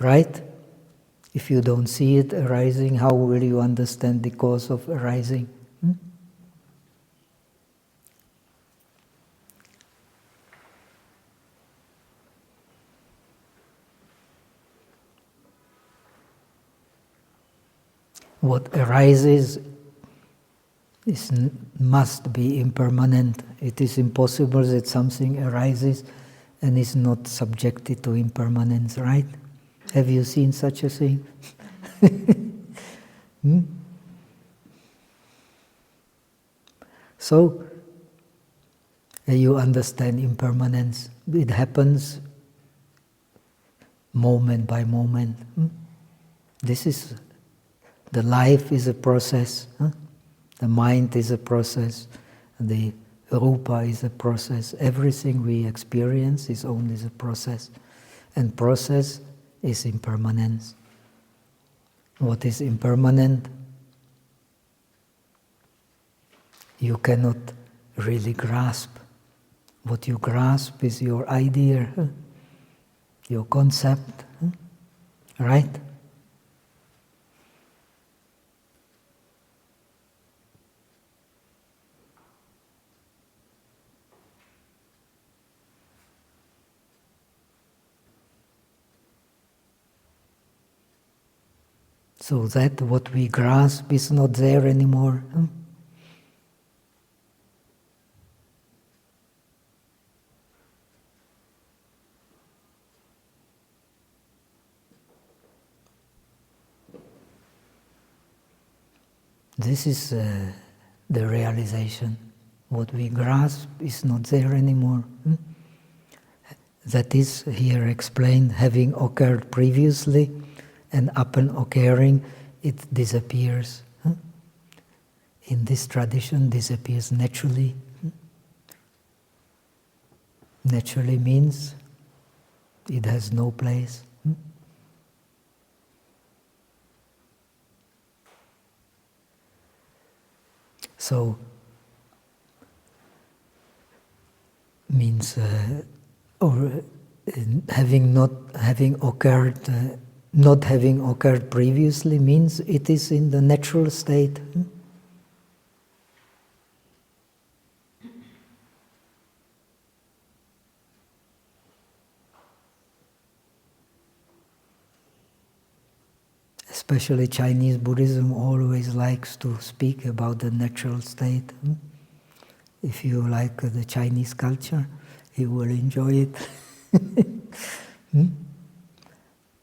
Right? If you don't see it arising, how will you understand the cause of arising? What arises must be impermanent. It is impossible that something arises and is not subjected to impermanence, right? Have you seen such a thing? So, you understand impermanence. It happens moment by moment. This is, the life is a process. The mind is a process. The rupa is a process. Everything we experience is only the process. And process is impermanence. What is impermanent? You cannot really grasp. What you grasp is your idea, your concept, right? So that what we grasp is not there anymore. This is the realization. What we grasp is not there anymore. That is here explained, having occurred previously, and upon occurring, it disappears. In this tradition, disappears naturally. Naturally means it has no place. So, means not having occurred previously means it is in the natural state. Especially Chinese Buddhism always likes to speak about the natural state. If you like the Chinese culture, you will enjoy it.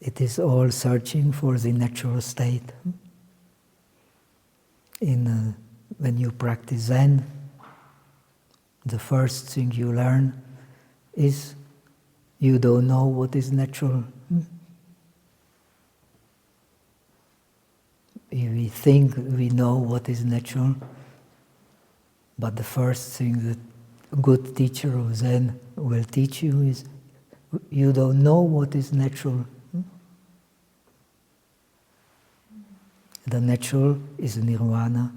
It is all searching for the natural state. When you practice Zen, the first thing you learn is you don't know what is natural. We think we know what is natural, but the first thing that a good teacher of Zen will teach you is you don't know what is natural. The natural is nirvana.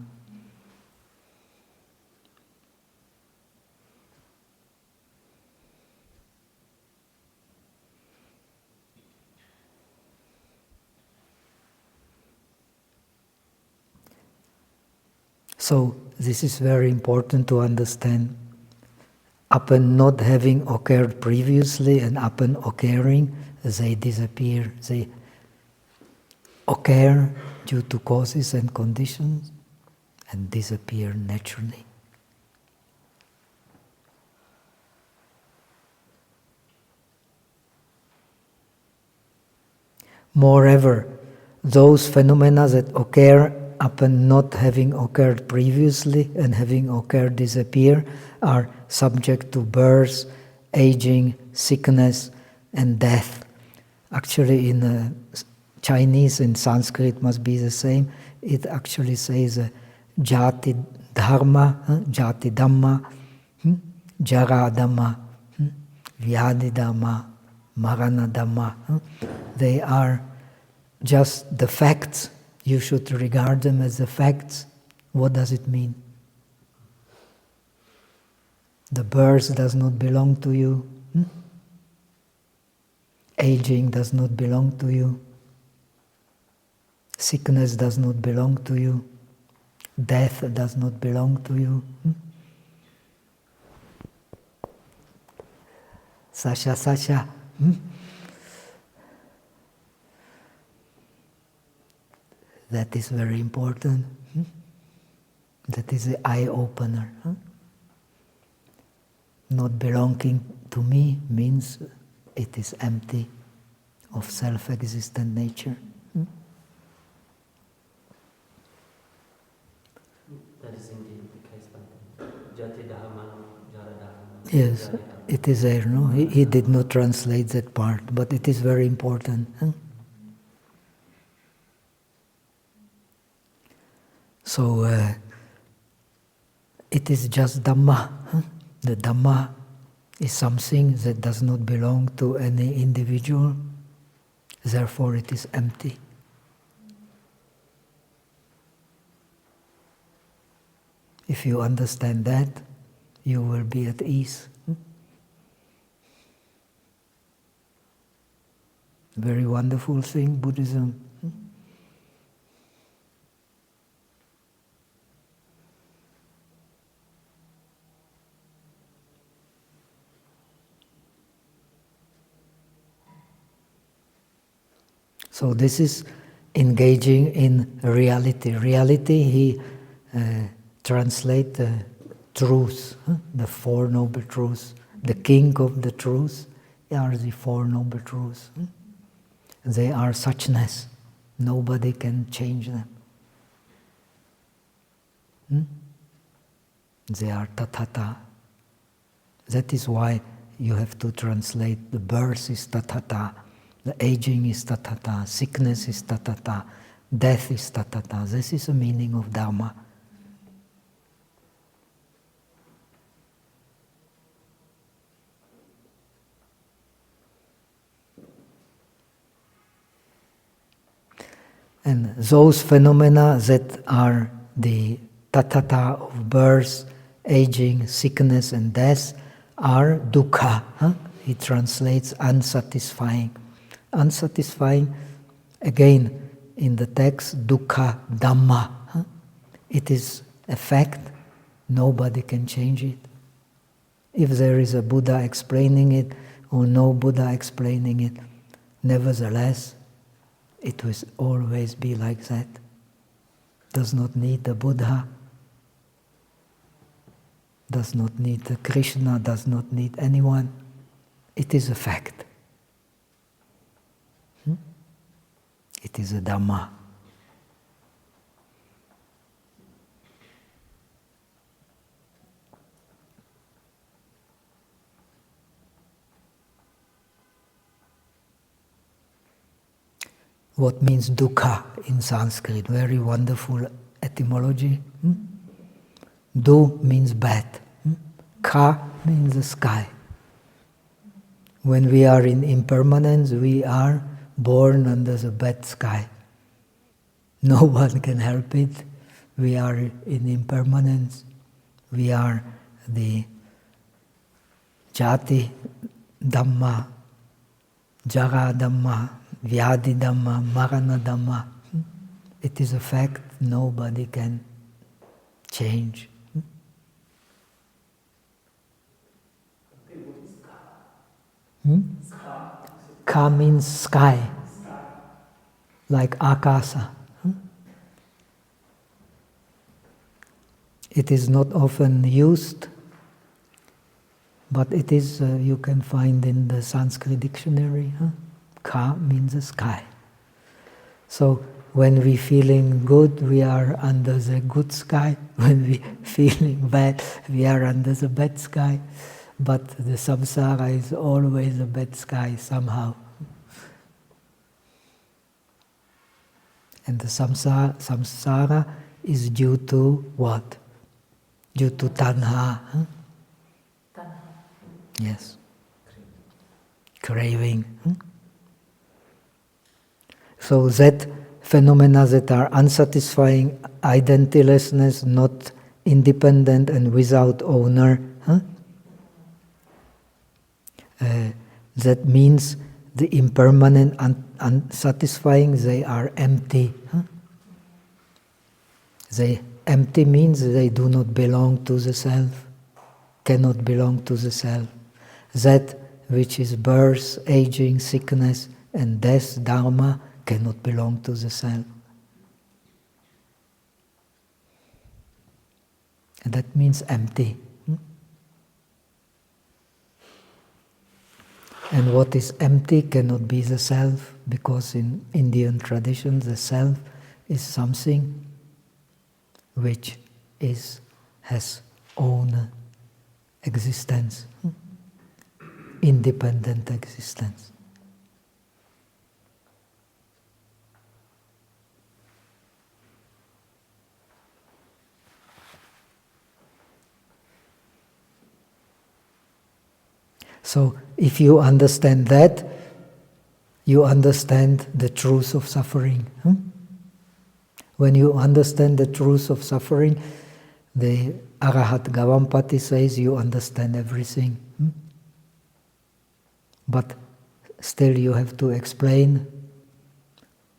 So this is very important to understand. Upon not having occurred previously and upon occurring, they disappear. They occur due to causes and conditions and disappear naturally. Moreover, those phenomena that occur upon not having occurred previously and having occurred disappear are subject to birth, aging, sickness, and death. Actually, in Chinese and Sanskrit must be the same. It actually says jati dharma, jati dhamma, jara dhamma, vyadi dhamma, marana dhamma. They are just the facts. You should regard them as the facts. What does it mean? The birth does not belong to you. Aging does not belong to you. Sickness does not belong to you. Death does not belong to you. Sasha. That is very important. That is the eye-opener. Not belonging to me means it is empty of self-existent nature. That is indeed the case. Jati dharma, jara dharma. Yes, it is there. No, he did not translate that part, but it is very important. So it is just Dhamma. The Dhamma is something that does not belong to any individual, therefore it is empty. If you understand that, you will be at ease. Very wonderful thing, Buddhism. So this is engaging in reality. Reality, he translates truth, the Four Noble Truths. The king of the truths are the Four Noble Truths. They are suchness. Nobody can change them. They are tathata. That is why you have to translate the birth is tathata. The aging is tathata, sickness is tathata, death is tathata. This is the meaning of Dharma. And those phenomena that are the tathata of birth, aging, sickness and death are dukkha. He translates unsatisfying. Unsatisfying, again, in the text, dukkha dhamma. It is a fact, nobody can change it. If there is a Buddha explaining it, or no Buddha explaining it, nevertheless, it will always be like that. Does not need a Buddha, does not need a Krishna, does not need anyone. It is a fact. It is a Dhamma. What means dukkha in Sanskrit? Very wonderful etymology. Du means bad. Kha means the sky. When we are in impermanence, we are born under the bad sky. No one can help it. We are in impermanence. We are the jati dhamma, jara dhamma, vyadi dhamma, marana dhamma. It is a fact nobody can change. Ka means sky, like akasa. It is not often used, but it is, you can find in the Sanskrit dictionary. Ka means the sky. So when we feeling good, we are under the good sky. When we feeling bad, we are under the bad sky. but the samsara is always a bad sky somehow. And the samsara is due to what? Due to tanha. Huh? Tanha. Yes. Craving. So that phenomena that are unsatisfying, identilessness, not independent and without owner, that means the impermanent, unsatisfying, they are empty. They empty means they do not belong to the self, cannot belong to the self. That which is birth, aging, sickness, and death, dharma, cannot belong to the self. And that means empty. And what is empty cannot be the self, because in Indian tradition the self is something which has own existence, independent existence. So, if you understand that, you understand the truth of suffering. When you understand the truth of suffering, the Arahat Gavampati says you understand everything. But still you have to explain.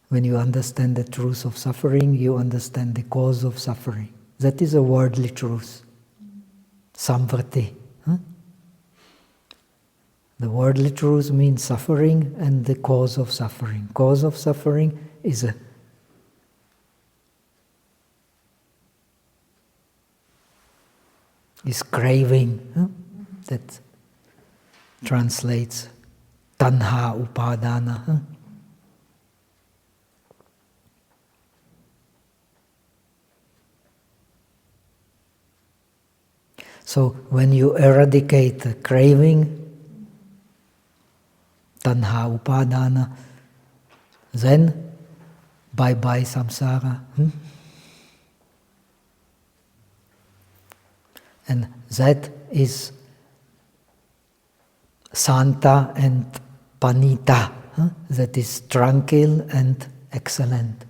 When you understand the truth of suffering, you understand the cause of suffering. That is a worldly truth. Samvrti. The worldly truth means suffering and the cause of suffering. Cause of suffering is craving. That translates tanha upadana. So when you eradicate the craving, tanha upadana, then bye-bye samsara. And that is santa and panita, that is tranquil and excellent.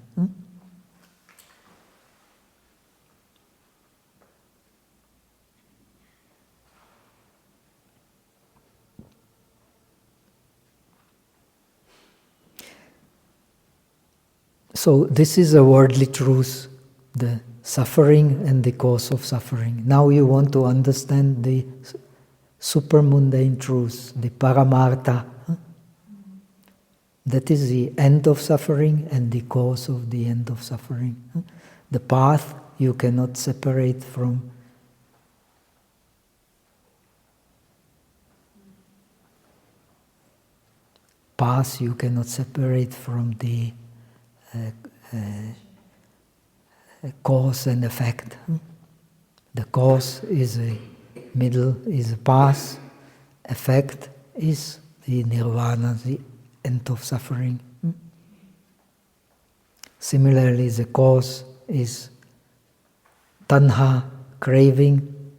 So this is a worldly truth, the suffering and the cause of suffering. Now you want to understand the supermundane truth, the paramartha. That is the end of suffering and the cause of the end of suffering. The path you cannot separate from. Path you cannot separate from the cause and effect. The cause is a middle, is a path. Effect is the nirvana, the end of suffering. Similarly, the cause is tanha, craving,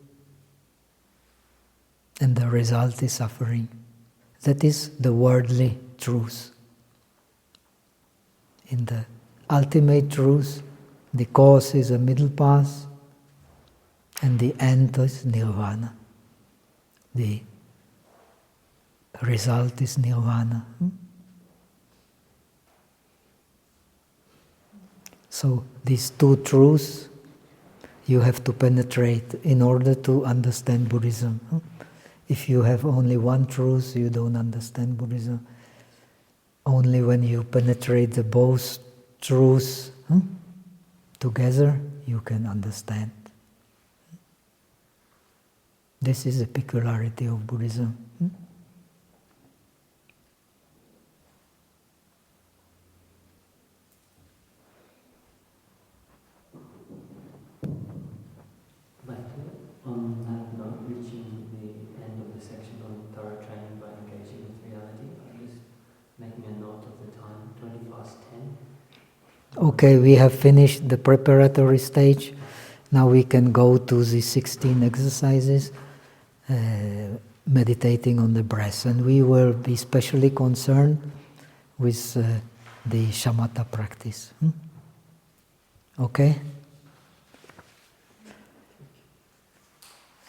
and the result is suffering. That is the worldly truth. In the ultimate truth, the cause is a middle path, and the end is nirvana. The result is nirvana. So these two truths you have to penetrate in order to understand Buddhism. If you have only one truth, you don't understand Buddhism. Only when you penetrate the both truths together, you can understand. This is a peculiarity of Buddhism. But on that note, reaching the end of the Okay, we have finished the preparatory stage. Now we can go to the 16 exercises, meditating on the breath. And we will be specially concerned with the shamatha practice. Okay?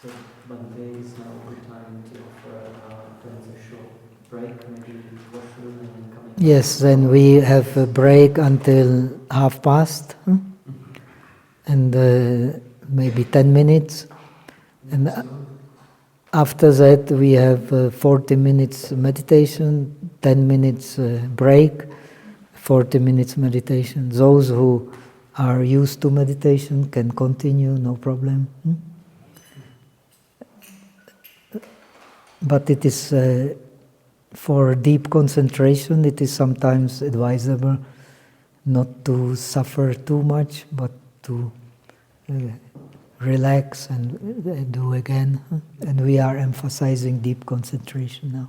So Bhante is now a good time to offer our friends a short break, maybe washroom and then coming. Yes, then we have a break until past, and maybe 10 minutes. And after that we have 40 minutes meditation, 10 minutes break, 40 minutes meditation. Those who are used to meditation can continue, no problem. But it is, for deep concentration, it is sometimes advisable not to suffer too much, but to relax and do again. And we are emphasizing deep concentration now.